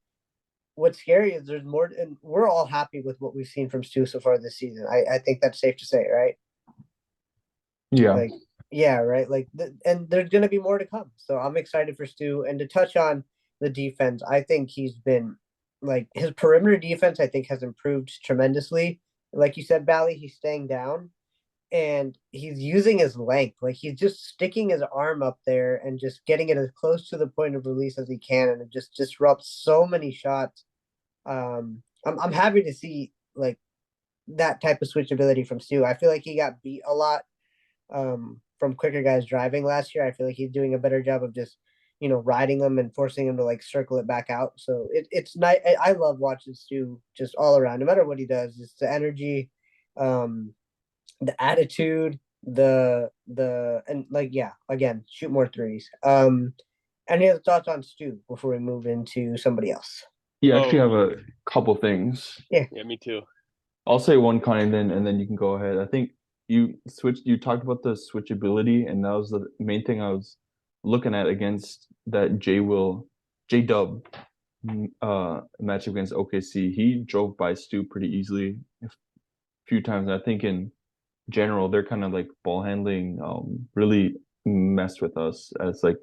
what's scary is there's more, and we're all happy with what we've seen from Stu so far this season. I think that's safe to say, right? Yeah. Like, yeah, right. Like, and there's going to be more to come. So I'm excited for Stu. And to touch on the defense, I think he's been like his perimeter defense, I think has improved tremendously. Like you said, Bally, he's staying down and he's using his length. Like he's just sticking his arm up there and just getting it as close to the point of release as he can. And it just disrupts so many shots. I'm happy to see like that type of switchability from Stu. I feel like he got beat a lot from quicker guys driving last year. I feel like he's doing a better job of just, riding them and forcing him to like circle it back out. So it's nice. I love watching Stu just all around, no matter what he does. It's the energy, the attitude, and like, yeah, again, shoot more threes. Any other thoughts on Stu before we move into somebody else? You actually have a couple things. Yeah, me too. I'll say one kind and then you can go ahead. I think you talked about the switchability, and that was the main thing I was looking at against that J-Dub match against OKC. He drove by Stu pretty easily a few times. And I think in general, they're kind of like ball handling really messed with us, as like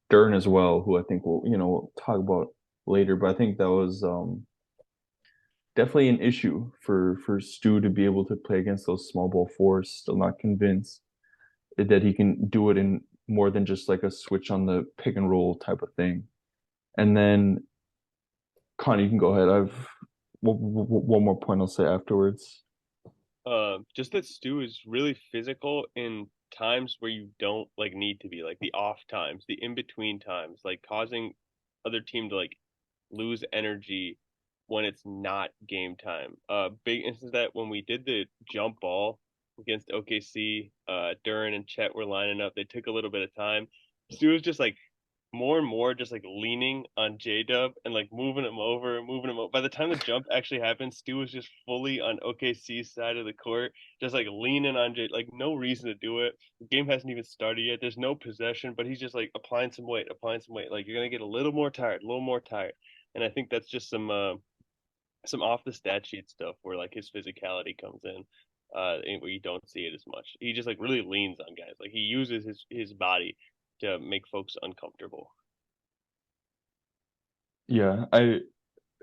Duran as well, who I think we'll talk about later. But I think that was definitely an issue for Stu to be able to play against those small ball fours. Still not convinced that he can do it in more than just like a switch on the pick and roll type of thing. And then, Connie, you can go ahead. I've one more point I'll say afterwards. Just that Stu is really physical in times where you don't like need to be, like the off times, the in between times, like causing other team to like lose energy when it's not game time. Big instance that when we did the jump ball against OKC, Duran and Chet were lining up. They took a little bit of time. Stu was just like more and more just like leaning on J-Dub and like moving him over. By the time the jump actually happened, Stu was just fully on OKC's side of the court, just like leaning on J, like no reason to do it. The game hasn't even started yet. There's no possession, but he's just like applying some weight. Like you're gonna get a little more tired. And I think that's just some off the stat sheet stuff where like his physicality comes in, where you don't see it as much. He just like really leans on guys. Like he uses his body to make folks uncomfortable. Yeah, I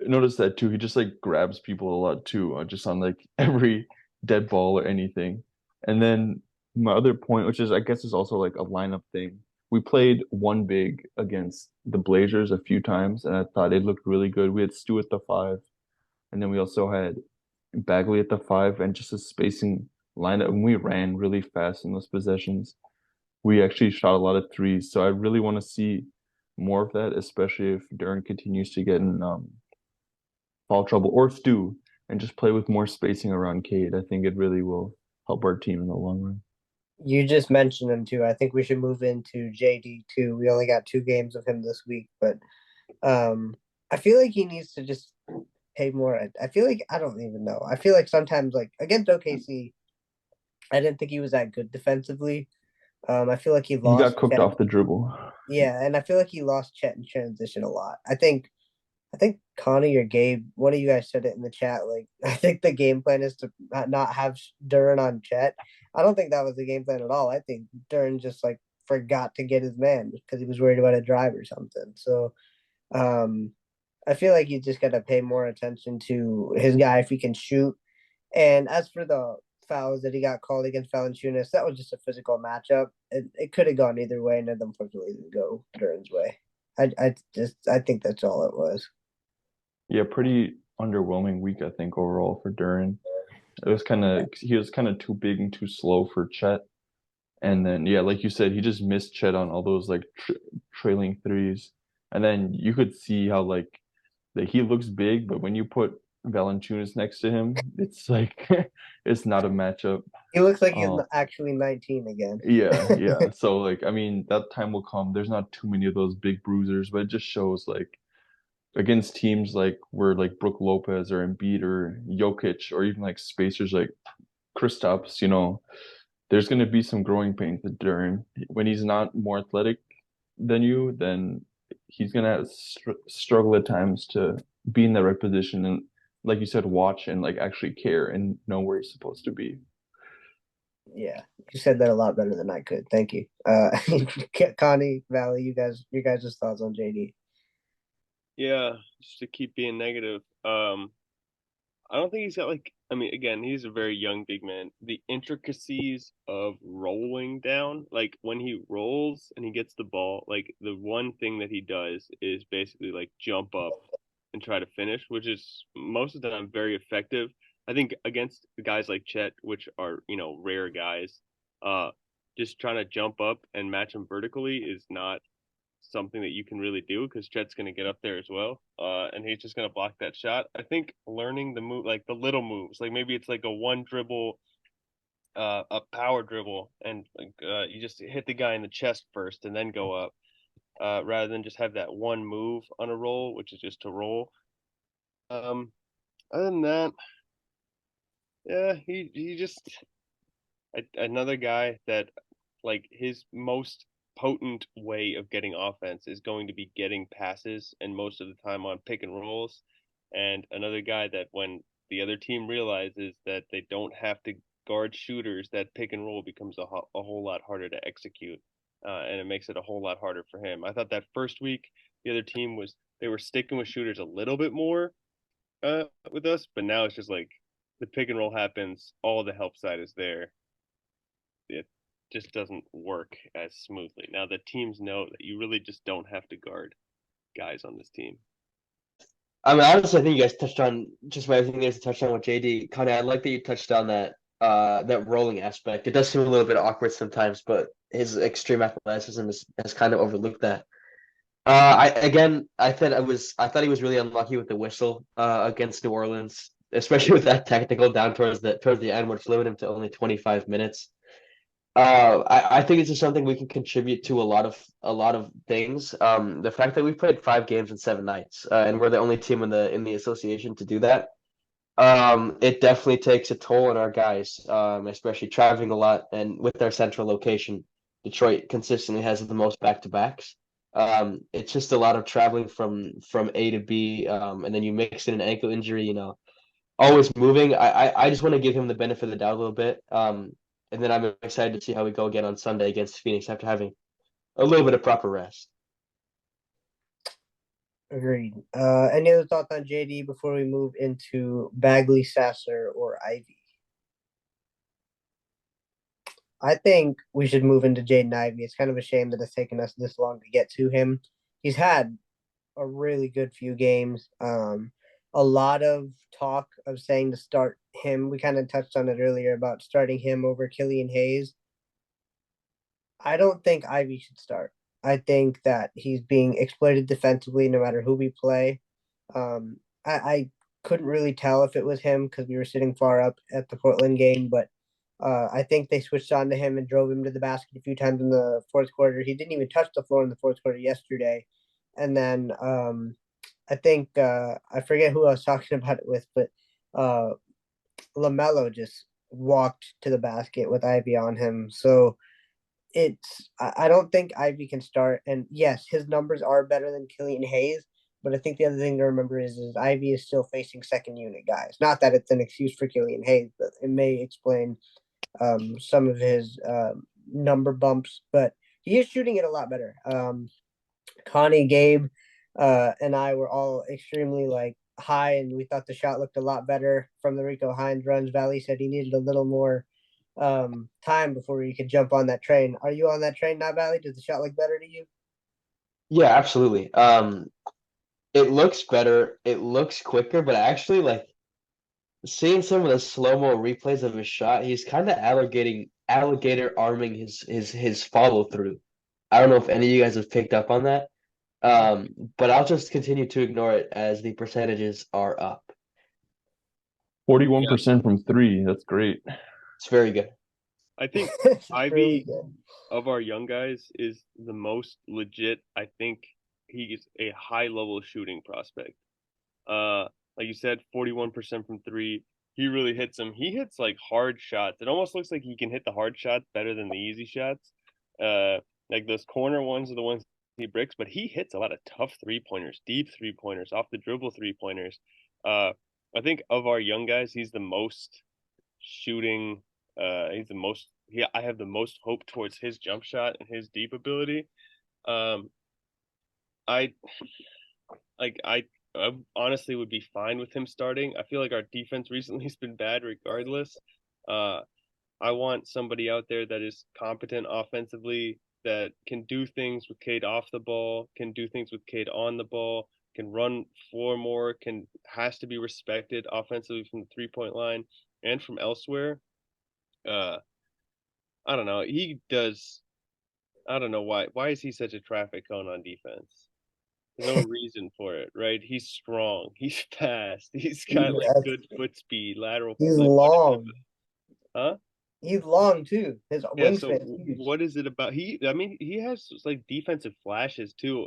noticed that too. He just like grabs people a lot too, just on like every dead ball or anything. And then my other point, which is I guess is also like a lineup thing. We played one big against the Blazers a few times, and I thought it looked really good. We had Stu at the 5, and then we also had Bagley at the 5, and just a spacing lineup. And we ran really fast in those possessions. We actually shot a lot of threes, so I really want to see more of that, especially if Duran continues to get in foul trouble, or Stu, and just play with more spacing around Cade. I think it really will help our team in the long run. You just mentioned him too. I think we should move into JD too. We only got 2 games of him this week, but I feel like he needs to just pay more. I feel like I don't even know. I feel like sometimes like against OKC, I didn't think he was that good defensively. I feel like he He lost got cooked Chet. off the dribble. Yeah, and I feel like he lost Chet in transition a lot. I think Connie or Gabe, one of you guys said it in the chat. Like, I think the game plan is to not have Duran on Chet. I don't think that was the game plan at all. I think Duran just like forgot to get his man because he was worried about a drive or something. So, I feel like you just got to pay more attention to his guy if he can shoot. And as for the fouls that he got called against Valanciunas, that was just a physical matchup. It could have gone either way, and it unfortunately didn't go Duran's way. I think that's all it was. Yeah, pretty underwhelming week, I think, overall for Duran. He was kind of too big and too slow for Chet. And then, yeah, like you said, he just missed Chet on all those like trailing threes. And then you could see how like he looks big, but when you put Valanciunas next to him, it's like it's not a matchup. He looks like he's Uh, actually 19 again. yeah. So like, I mean, that time will come. There's not too many of those big bruisers, but it just shows like against teams like where like Brook Lopez or Embiid or Jokic or even like spacers like Kristaps, there's going to be some growing pains with Duran. When he's not more athletic than you, then he's going to struggle at times to be in the right position and, like you said, watch and like actually care and know where he's supposed to be. Yeah, you said that a lot better than I could. Thank you. Connie, Valley, your guys' thoughts on JD? Yeah, just to keep being negative. I don't think he's got like. I mean, again, he's a very young big man. The intricacies of rolling down, like when he rolls and he gets the ball, like the one thing that he does is basically like jump up and try to finish, which is most of the time very effective. I think against guys like Chet, which are rare guys, uh, just trying to jump up and match him vertically is not something that you can really do because Chet's going to get up there as well, and he's just going to block that shot. I think learning the move, like the little moves, like maybe it's like a one dribble, a power dribble, and like you just hit the guy in the chest first and then go up, rather than just have that one move on a roll, which is just to roll. Other than that, yeah, he just another guy that like his most potent way of getting offense is going to be getting passes and most of the time on pick and rolls. And another guy that when the other team realizes that they don't have to guard shooters, that pick and roll becomes a whole lot harder to execute. And it makes it a whole lot harder for him. I thought that first week, the other team they were sticking with shooters a little bit more with us, but now it's just like the pick and roll happens, all the help side is there. It just doesn't work as smoothly. Now the teams know that you really just don't have to guard guys on this team. I mean, honestly, I think you guys touched on just about everything there's to touch on with JD. Connie, I like that you touched on that rolling aspect. It does seem a little bit awkward sometimes, but his extreme athleticism has kind of overlooked that. I thought he was really unlucky with the whistle against New Orleans, especially with that technical down towards the end, which limited him to only 25 minutes. I think it's just something we can contribute to a lot of things. The fact that we played 5 games in 7 nights, and we're the only team in the association to do that. It definitely takes a toll on our guys, especially traveling a lot and with our central location. Detroit consistently has the most back-to-backs. It's just a lot of traveling from A to B, and then you mix in an ankle injury, always moving. I just want to give him the benefit of the doubt a little bit. And then I'm excited to see how we go again on Sunday against Phoenix after having a little bit of proper rest. Agreed. Any other thoughts on JD before we move into Bagley, Sasser, or Ivy? I think we should move into Jaden Ivey. It's kind of a shame that it's taken us this long to get to him. He's had a really good few games. A lot of talk of saying to start him. We kind of touched on it earlier about starting him over Killian Hayes. I don't think Ivy should start. I think that he's being exploited defensively no matter who we play. I couldn't really tell if it was him because we were sitting far up at the Portland game, but I think they switched on to him and drove him to the basket a few times in the fourth quarter. He didn't even touch the floor in the fourth quarter yesterday. And then I think I forget who I was talking about it with, but LaMelo just walked to the basket with Ivey on him. So I don't think Ivey can start. And yes, his numbers are better than Killian Hayes. But I think the other thing to remember is Ivey is still facing second unit guys. Not that it's an excuse for Killian Hayes, but it may explain some of his number bumps. But he is shooting it a lot better. Connie, Gabe, and I were all extremely high, and we thought the shot looked a lot better from the Rico Hines runs. Valley said he needed a little more time before he could jump on that train. Are you on that train now, Valley? Does the shot look better to you? Yeah, absolutely. It looks better. It looks quicker, but actually, like seeing some of the slow-mo replays of his shot, he's kind of alligator arming his follow through. I don't know if any of you guys have picked up on that. But I'll just continue to ignore it as the percentages are up. 41% from three. That's great. It's very good. I think It's Ivy really good. of our young guys is the most legit. I think he's a high level shooting prospect. Like you said, 41% from three. He really hits them. He hits like hard shots. It almost looks like he can hit the hard shots better than the easy shots. Like those corner ones are the ones he bricks, but he hits a lot of tough 3-pointers, deep 3-pointers, off the dribble 3-pointers. I think of our young guys, he's the most shooting. He's the most. I have the most hope towards his jump shot and his deep ability. I like I honestly would be fine with him starting. I feel like our defense recently has been bad regardless. I want somebody out there that is competent offensively, that can do things with Cade off the ball, can do things with Cade on the ball, can run floor more, has to be respected offensively from the 3-point line and from elsewhere. I don't know. He does. I don't know why. Why is he such a traffic cone on defense? There's no reason for it, right? He's strong. He's fast. He's got like good foot speed, lateral. He's Like, long. huh? He's long too. His Yeah. So wingspan is huge. what is it about? I mean, he has like defensive flashes too.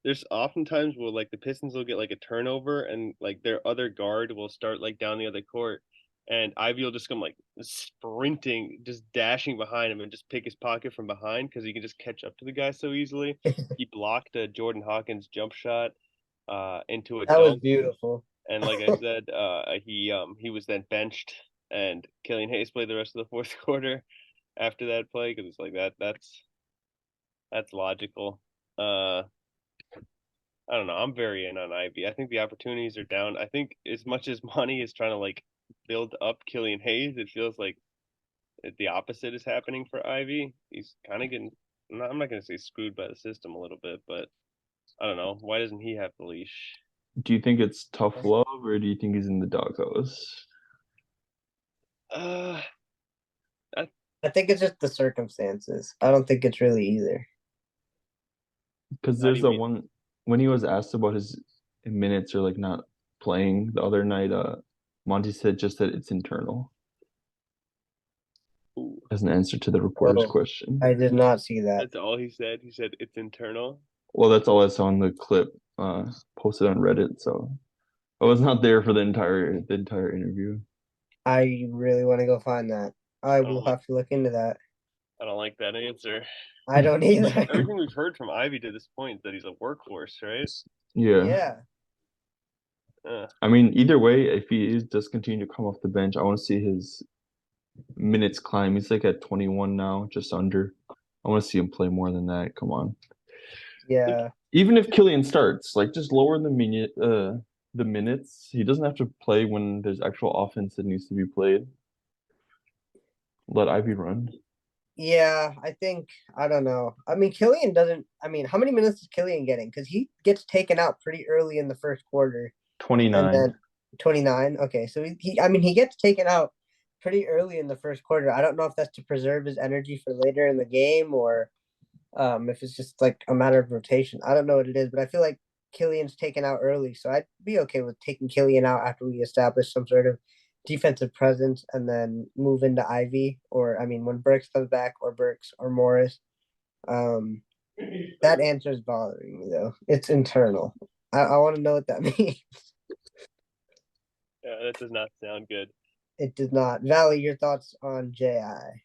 There's oftentimes where like the Pistons will get like a turnover and like their other guard will start like down the other court, and Ivy will just come like sprinting, just dashing behind him and just pick his pocket from behind because he can just catch up to the guy so easily. He blocked a Jordan Hawkins jump shot into a That was dunk, beautiful. and like I said, he was then benched, and Killian Hayes played the rest of the fourth quarter after that play because it's like that's logical. I don't know. I'm very in on Ivy. I think the opportunities are down. I think as much as Monty is trying to like build up Killian Hayes, it feels like the opposite is happening for Ivy. He's kind of getting. I'm not going to say screwed by the system a little bit, but I don't know. Why doesn't he have the leash? Do you think it's tough love, or do you think he's in the doghouse? Uh, I think it's just the circumstances. I don't think it's really either. Because How do there's you the mean? one when he was asked about his minutes or like not playing the other night, Monty said just that it's internal Ooh, as an answer to the reporter's Oh, question. I did not see that. that's all he said. He said it's internal. Well, that's all I saw in the clip posted on Reddit, so I was not there for the entire interview. I really want to go find that. I don't will like- have to look into that. I don't like that answer. I don't either. Everything we've heard from Ivy to this point is that he's a workhorse, right? Yeah. Yeah. I mean, either way, if he does continue to come off the bench, I want to see his minutes climb. He's like at 21 now, just under. I want to see him play more than that. Come on. Yeah. Even if Killian starts, like just lower the minutes. He doesn't have to play when there's actual offense that needs to be played. Let Ivy run. Yeah, I don't know. I mean, Killian doesn't. I mean, how many minutes is Killian getting? Because he gets taken out pretty early in the first quarter. 29. And then 29. Okay, so he gets taken out pretty early in the first quarter. I don't know if that's to preserve his energy for later in the game or if it's just like a matter of rotation. I don't know what it is, but I feel like Killian's taken out early, so I'd be okay with taking Killian out after we establish some sort of defensive presence and then move into Ivy, or I mean when Burks comes back, or Burks or Morris. That answer is bothering me though. It's internal. I want to know what that means. Yeah, that does not sound good. It does not. Valley, your thoughts on JI?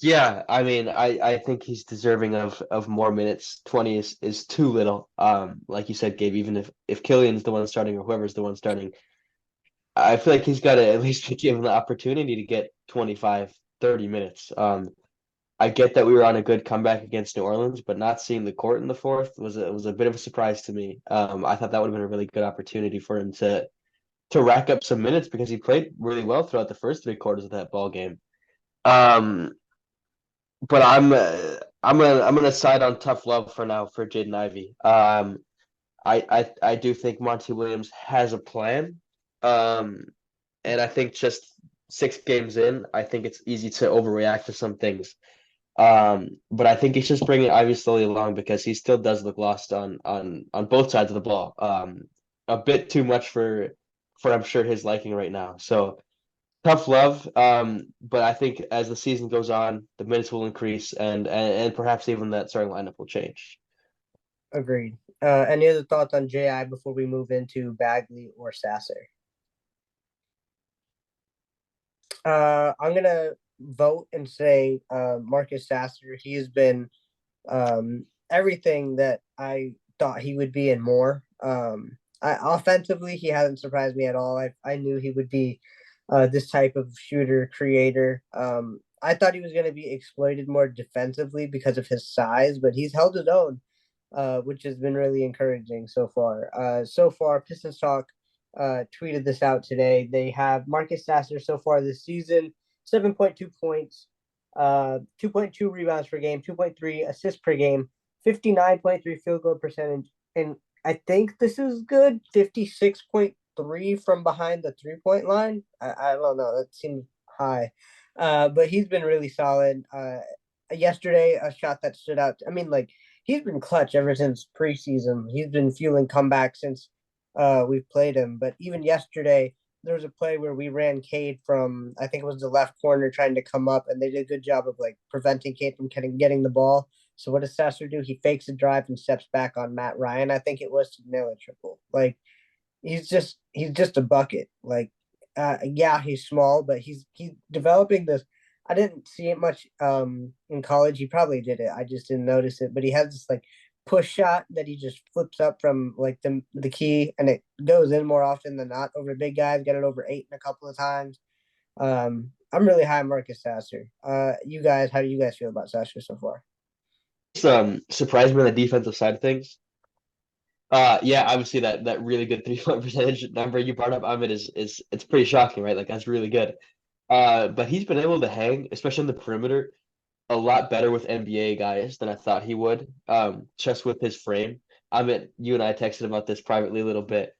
Yeah, I mean, I think he's deserving of more minutes. 20 is too little. Like you said, Gabe, even if Killian's the one starting or whoever's the one starting, I feel like he's got to at least be given the opportunity to get 25, 30 minutes. I get that we were on a good comeback against New Orleans, but not seeing the court in the fourth was a bit of a surprise to me. I thought that would have been a really good opportunity for him to rack up some minutes because he played really well throughout the first 3 quarters of that ball game. But I'm gonna side on tough love for now for Jaden Ivey. I do think Monty Williams has a plan. And I think just 6 games in, I think it's easy to overreact to some things. But I think he's just bringing Ivy slowly along because he still does look lost on both sides of the ball. A bit too much for I'm sure his liking right now. So tough love. But I think as the season goes on, the minutes will increase and perhaps even that starting lineup will change. Agreed. Any other thoughts on JI before we move into Bagley or Sasser? I'm gonna vote and say Marcus Sasser. He has been everything that I thought he would be and more. Offensively, he hasn't surprised me at all. I knew he would be this type of shooter creator. I thought he was going to be exploited more defensively because of his size, but he's held his own, which has been really encouraging so far. Pistons Talk tweeted this out today. They have Marcus Sasser so far this season, 7.2 points, 2.2 rebounds per game, 2.3 assists per game, 59.3 field goal percentage, and I think this is good, 56.3 from behind the 3-point line. I don't know, that seems high. But he's been really solid. Yesterday, a shot that stood out. I mean, like, he's been clutch ever since preseason. He's been fueling comebacks since we've played him. But even yesterday, there was a play where we ran Cade from, I think it was the left corner trying to come up, and they did a good job of like preventing Cade from getting the ball. So what does Sasser do? He fakes a drive and steps back on Matt Ryan, I think it was, to nail a triple. Like, he's just a bucket. Like, yeah, he's small, but he's developing this. I didn't see it much in college. He probably did it. I just didn't notice it. But he has this like push shot that he just flips up from like the key, and it goes in more often than not over big guys. Got it over 8 a couple of times. I'm really high on Marcus Sasser. You guys, how do you guys feel about Sasser so far? Surprised me on the defensive side of things. Yeah, obviously that really good 3-point percentage number you brought up, Ahmed, is it's pretty shocking, right? Like that's really good. But he's been able to hang, especially on the perimeter, a lot better with NBA guys than I thought he would. Just with his frame. Ahmed, you and I texted about this privately a little bit.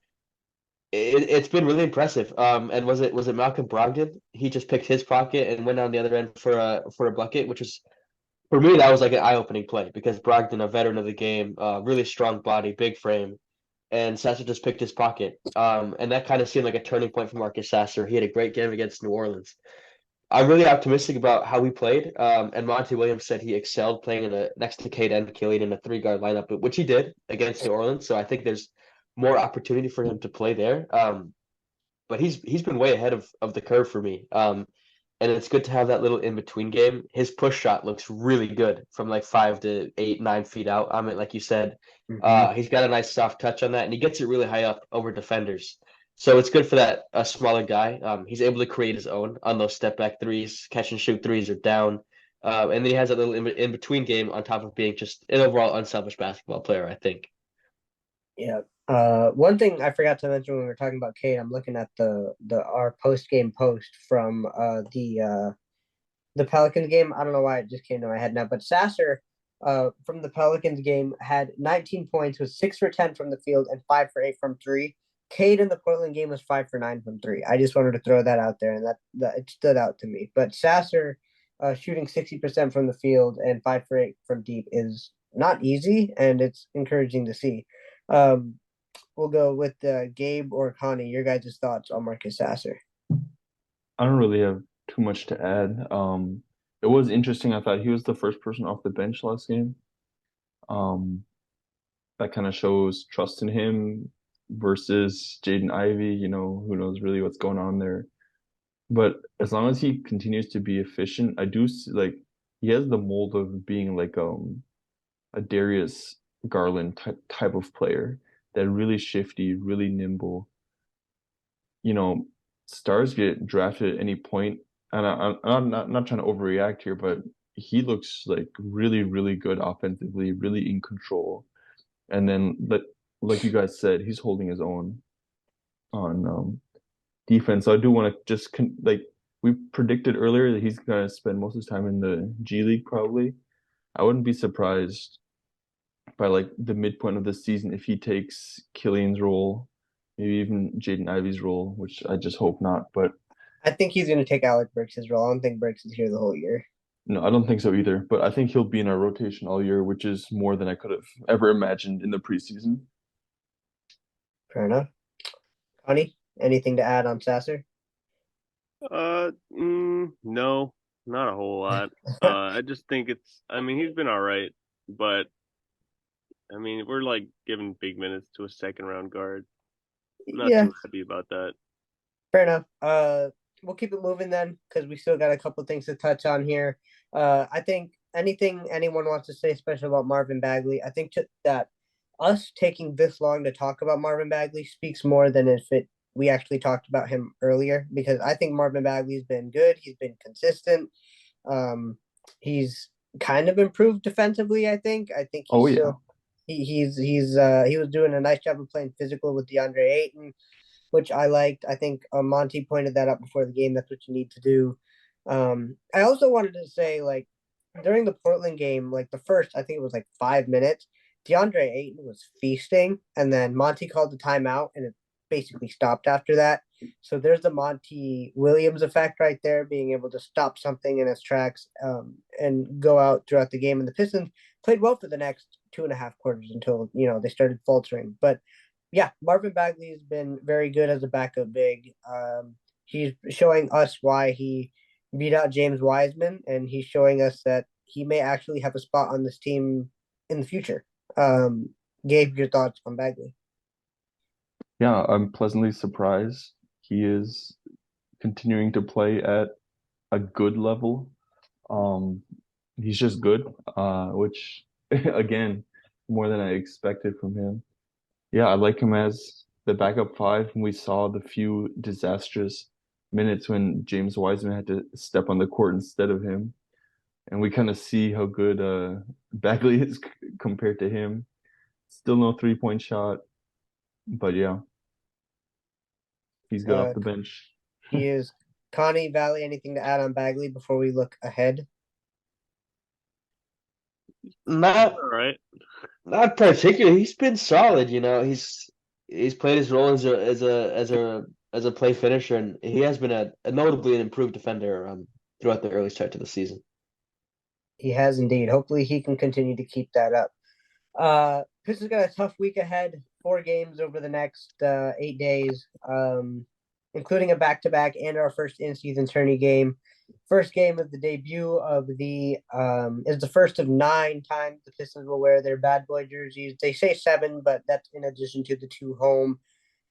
It's been really impressive. And was it Malcolm Brogdon? He just picked his pocket and went on the other end for a bucket, which was, for me, that was like an eye-opening play because Brogdon, a veteran of the game, really strong body, big frame, and Sasser just picked his pocket. And that kind of seemed like a turning point for Marcus Sasser. He had a great game against New Orleans. I'm really optimistic about how he played. And Monty Williams said he excelled playing next to Cade and Killian in a 3-guard lineup, which he did against New Orleans. So I think there's more opportunity for him to play there. But he's been way ahead of the curve for me. And it's good to have that little in-between game. His push shot looks really good from like 5 to 8, 9 feet out. I mean, like you said, he's got a nice soft touch on that, and he gets it really high up over defenders. So it's good for that smaller guy. He's able to create his own on those step-back threes, catch and shoot threes or down. And then he has a little in-between game on top of being just an overall unselfish basketball player, I think. Yeah. One thing I forgot to mention when we were talking about Cade, I'm looking at our post-game post from the Pelicans game. I don't know why it just came to my head now, but Sasser from the Pelicans game had 19 points, was 6 for 10 from the field and 5 for 8 from 3. Cade in the Portland game was 5 for 9 from 3. I just wanted to throw that out there, and that it stood out to me. But Sasser shooting 60% from the field and 5 for 8 from deep is not easy, and it's encouraging to see. Um, we'll go with Gabe or Connie. Your guys' thoughts on Marcus Sasser? I don't really have too much to add. It was interesting. I thought he was the first person off the bench last game. Um, that kind of shows trust in him versus Jaden Ivey. Who knows really what's going on there. But as long as he continues to be efficient, I do see, like, he has the mold of being like a Darius Garland type of player that really shifty, really nimble. You know, stars get drafted at any point, and I'm not trying to overreact here, but he looks like really, really good offensively, really in control. And then, like you guys said, he's holding his own on defense. So I do want to just like we predicted earlier that he's gonna spend most of his time in the G League probably. I wouldn't be surprised by like the midpoint of the season if he takes Killian's role, maybe even Jaden Ivey's role, which I just hope not. But I think he's going to take Alec Burks' role. I don't think Burks is here the whole year. no, I don't think so either. But I think he'll be in our rotation all year, which is more than I could have ever imagined in the preseason. Fair enough. Connie, anything to add on Sasser? No, not a whole lot. I just think I mean, he's been all right, but I mean, we're like giving big minutes to a second round guard. I'm not Yeah, too happy about that. fair enough. We'll keep it moving then because we still got a couple things to touch on here. I think anything anyone wants to say, especially about Marvin Bagley, I think that us taking this long to talk about Marvin Bagley speaks more than if we actually talked about him earlier, because I think Marvin Bagley's been good. He's been consistent. He's kind of improved defensively. I think he's Oh yeah. still he was doing a nice job of playing physical with DeAndre Ayton, which I liked. I think Monty pointed that out before the game. That's what you need to do. I also wanted to say, like, during the Portland game, like the first, I think it was like 5 minutes, DeAndre Ayton was feasting, and then Monty called the timeout, and it basically stopped after that. So there's the Monty Williams effect right there, being able to stop something in its tracks and go out throughout the game. And the Pistons played well for the next 2.5 quarters until they started faltering. But yeah, Marvin Bagley has been very good as a backup big. He's showing us why he beat out James Wiseman, and he's showing us that he may actually have a spot on this team in the future. Gabe, your thoughts on Bagley? Yeah, I'm pleasantly surprised. He is continuing to play at a good level. He's just good, which again, more than I expected from him. Yeah, I like him as the backup five. And we saw the few disastrous minutes when James Wiseman had to step on the court instead of him. And we kind of see how good Bagley is compared to him. Still no 3-point shot, but yeah, he's good off the bench. He is. Connie, Valley, anything to add on Bagley before we look ahead? Not All right. not particularly. He's been solid, He's played his role as a play finisher, and he has been a notably an improved defender throughout the early start to the season. He has indeed. Hopefully he can continue to keep that up. Pistons got a tough week ahead. 4 games over the next 8 days, including a back-to-back and our first in-season tourney game. First game of the debut of is the first of 9 times the Pistons will wear their bad boy jerseys. They say 7, but that's in addition to the 2 home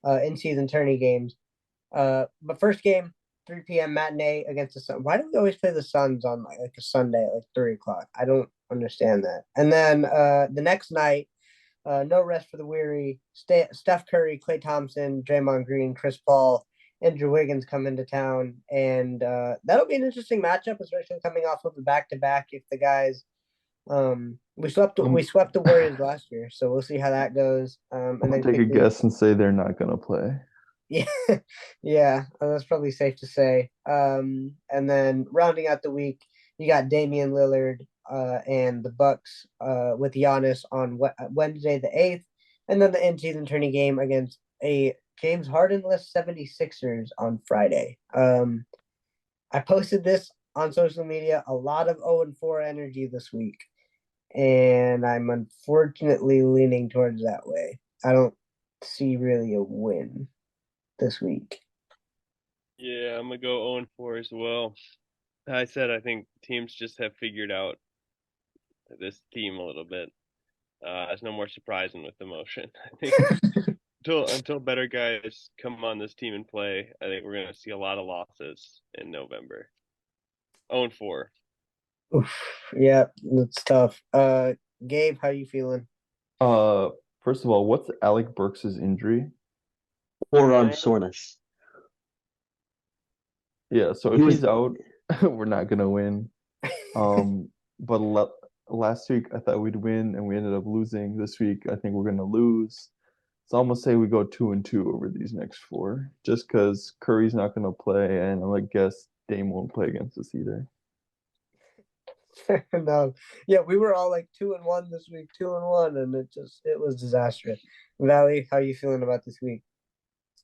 in-season tourney games. But first game, 3 p.m. matinee against the Sun. Why do we always play the Suns on like a Sunday at like 3 o'clock? I don't understand that. And then the next night, no rest for the weary. Steph Curry, Klay Thompson, Draymond Green, Chris Paul, Andrew Wiggins come into town, and that'll be an interesting matchup, especially coming off of the back-to-back. If the guys, we swept the Warriors last year, so we'll see how that goes. And I'm then gonna take a guess and say they're not gonna play. Yeah, yeah, that's probably safe to say. And then rounding out the week, you got Damian Lillard and the Bucks with Giannis on Wednesday the 8th, and then the in-season tourney game against a James Harden-less 76ers on Friday. I posted this on social media, a lot of 0-4 energy this week. and I'm unfortunately leaning towards that way. I don't see really a win this week. Yeah, I'm gonna go 0-4 as well. I said I think teams just have figured out this team a little bit. It's no more surprising with the motion. I think until better guys come on this team and play, I think we're gonna see a lot of losses in November. 0-4. Oof, yeah, that's tough. Gabe, how you feeling? First of all, what's Alec Burks' injury? Forearm soreness. Yeah, so if he's out, we're not gonna win. But last week I thought we'd win, and we ended up losing. This week I think we're gonna lose. So I'm gonna say we go 2-2 over these next 4, just because Curry's not gonna play, and I guess Dame won't play against us either. No, yeah, we were all like 2-1 this week, 2-1, and it was disastrous. Valley, how you feeling about this week?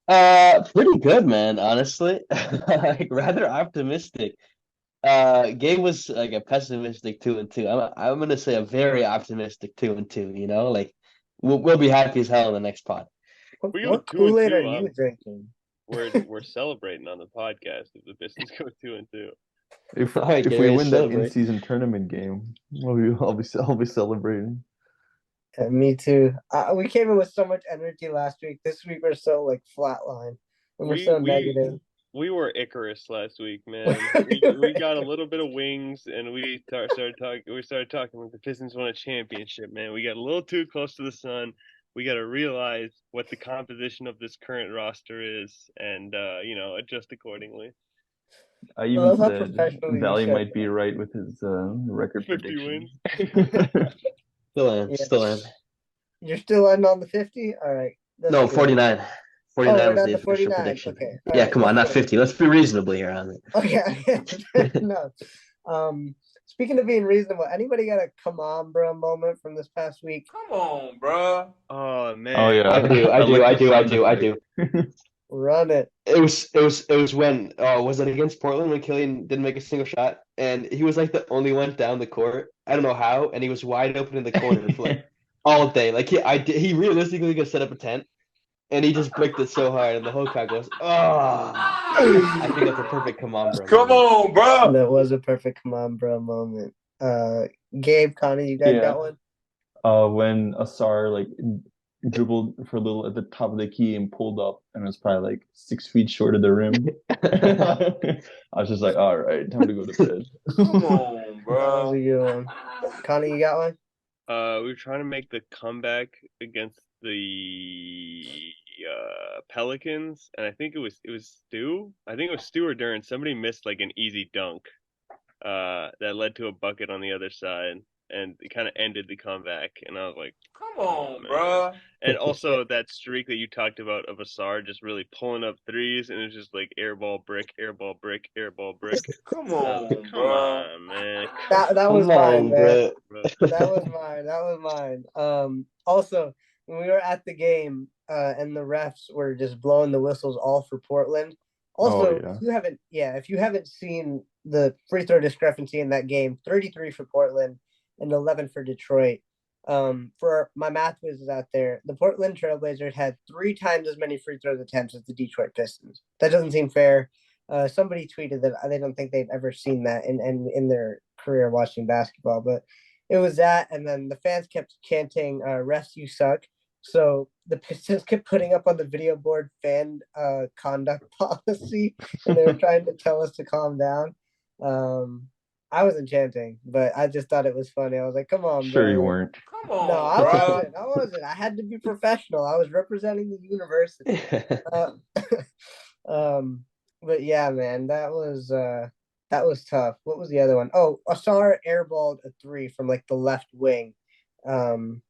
Pretty good, man, honestly. Like rather optimistic. Gabe was like a pessimistic 2-2. I'm gonna say a very optimistic 2-2, you know? Like we'll be happy as hell in the next pod. What Kool-Aid are you drinking? We're celebrating on the podcast if the Pistons go 2-2. If Alright, if get we ready to win that celebrate. in-season tournament game, I'll be celebrating. Me too. We came in with so much energy last week. This week we're so like flatline, and we're so negative. We were Icarus last week, man. We got a little bit of wings, and we started talking. We started talking like the Pistons won a championship, man. We got a little too close to the sun. We got to realize what the composition of this current roster is, and adjust accordingly. I even said Valley might be right with his record 50 prediction. wins. Still am. You're still in on the 50? All right. No, 49. 49 was the official 49. prediction. Okay. Yeah, come on, not 50. Let's be reasonable here on it. Okay. No. Speaking of being reasonable, anybody got a come on, bro moment from this past week? Come on, bro. Oh man. Oh yeah, I do. Run it. It was when was it against Portland when Killian didn't make a single shot and he was like the only one down the court. I don't know how, and he was wide open in the corner for like all day. Like he realistically could set up a tent, and he just bricked it so hard, and the whole crowd goes, "Oh!" I think that's a perfect come on, bro. Come on, bro. That was a perfect come on, bro moment. Gabe, Connie, you guys got one? When Asar like dribbled for a little at the top of the key and pulled up, and it was probably like 6 feet short of the rim. I was just like, all right, time to go to bed. Come on, bro. That was a good one. Connie, you got one? We were trying to make the comeback against the Pelicans, and I think it was Stu. I think it was Stewart Durant. Somebody missed like an easy dunk that led to a bucket on the other side, and it kind of ended the comeback. And I was like, come on, bro. And also that streak that you talked about of Asar just really pulling up threes, and it's just like airball brick, airball brick, airball brick. Come on, come on, man. That was mine, man. Bro. That was mine. Also, when we were at the game, and the refs were just blowing the whistles all for Portland. Also, if you haven't seen the free throw discrepancy in that game, 33 for Portland and 11 for Detroit. For my math whizzes out there, the Portland Trailblazers had 3 times as many free throw attempts as the Detroit Pistons. That doesn't seem fair. Somebody tweeted that they don't think they've ever seen that in their career watching basketball, but it was that, and then the fans kept chanting, refs, you suck. So the Pistons kept putting up on the video board fan conduct policy, and they were trying to tell us to calm down. I wasn't chanting, but I just thought it was funny. I was like, come on, Sure bro. you weren't. Come on, No, I wasn't. I had to be professional. I was representing the university. But yeah, man, that was tough. What was the other one? Oh, Asar airballed a 3 from like the left wing. And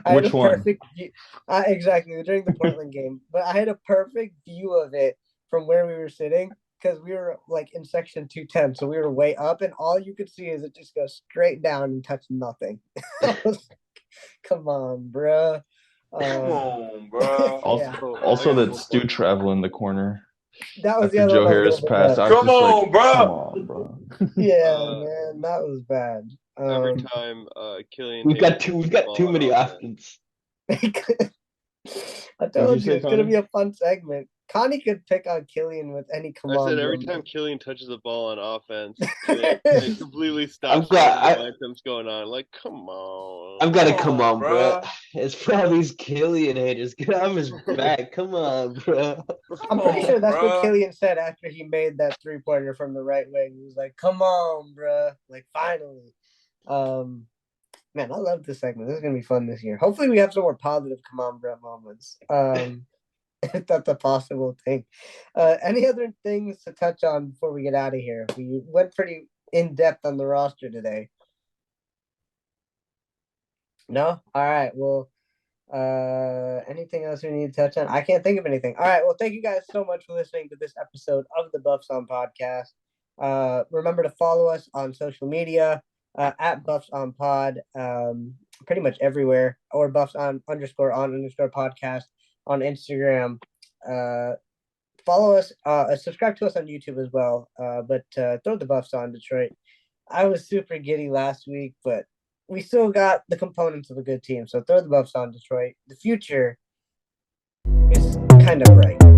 I Which had a one? perfect view, exactly during the Portland game, but I had a perfect view of it from where we were sitting because we were like in section 210, so we were way up, and all you could see is it just goes straight down and touch nothing. I was like, come on, bro. Come on, bro. Also that Stu travel in the corner. That was After the other Joe one. Harris passed. Come on, bro. Come on, bro. Yeah, man, that was bad. Every time Killian We've got too many offense. I told you it's gonna be a fun segment. Connie could pick on Killian with any command. I said every time Killian touches the ball on offense, it completely stops the momentum's going on. Like, come on. I've got to come on, bro. It's probably these Killian haters. Get off his back. Come on, bro. I'm pretty sure that's what Killian said after he made that 3-pointer from the right wing. He was like, "Come on, bro! Like, finally." Man, I love this segment. This is gonna be fun this year. Hopefully, we have some more positive "come on, bro" moments. If that's a possible thing. Any other things to touch on before we get out of here? We went pretty in depth on the roster today. No? All right. Well, anything else we need to touch on? I can't think of anything. All right. Well, thank you guys so much for listening to this episode of the Buffs On Podcast. Remember to follow us on social media at Buffs On Pod, pretty much everywhere, or Buffs on _on_ podcast on Instagram. Follow us, subscribe to us on YouTube as well. But throw the Buffs on Detroit. I was super giddy last week, but we still got the components of a good team. So throw the Buffs on Detroit. The future is kind of bright.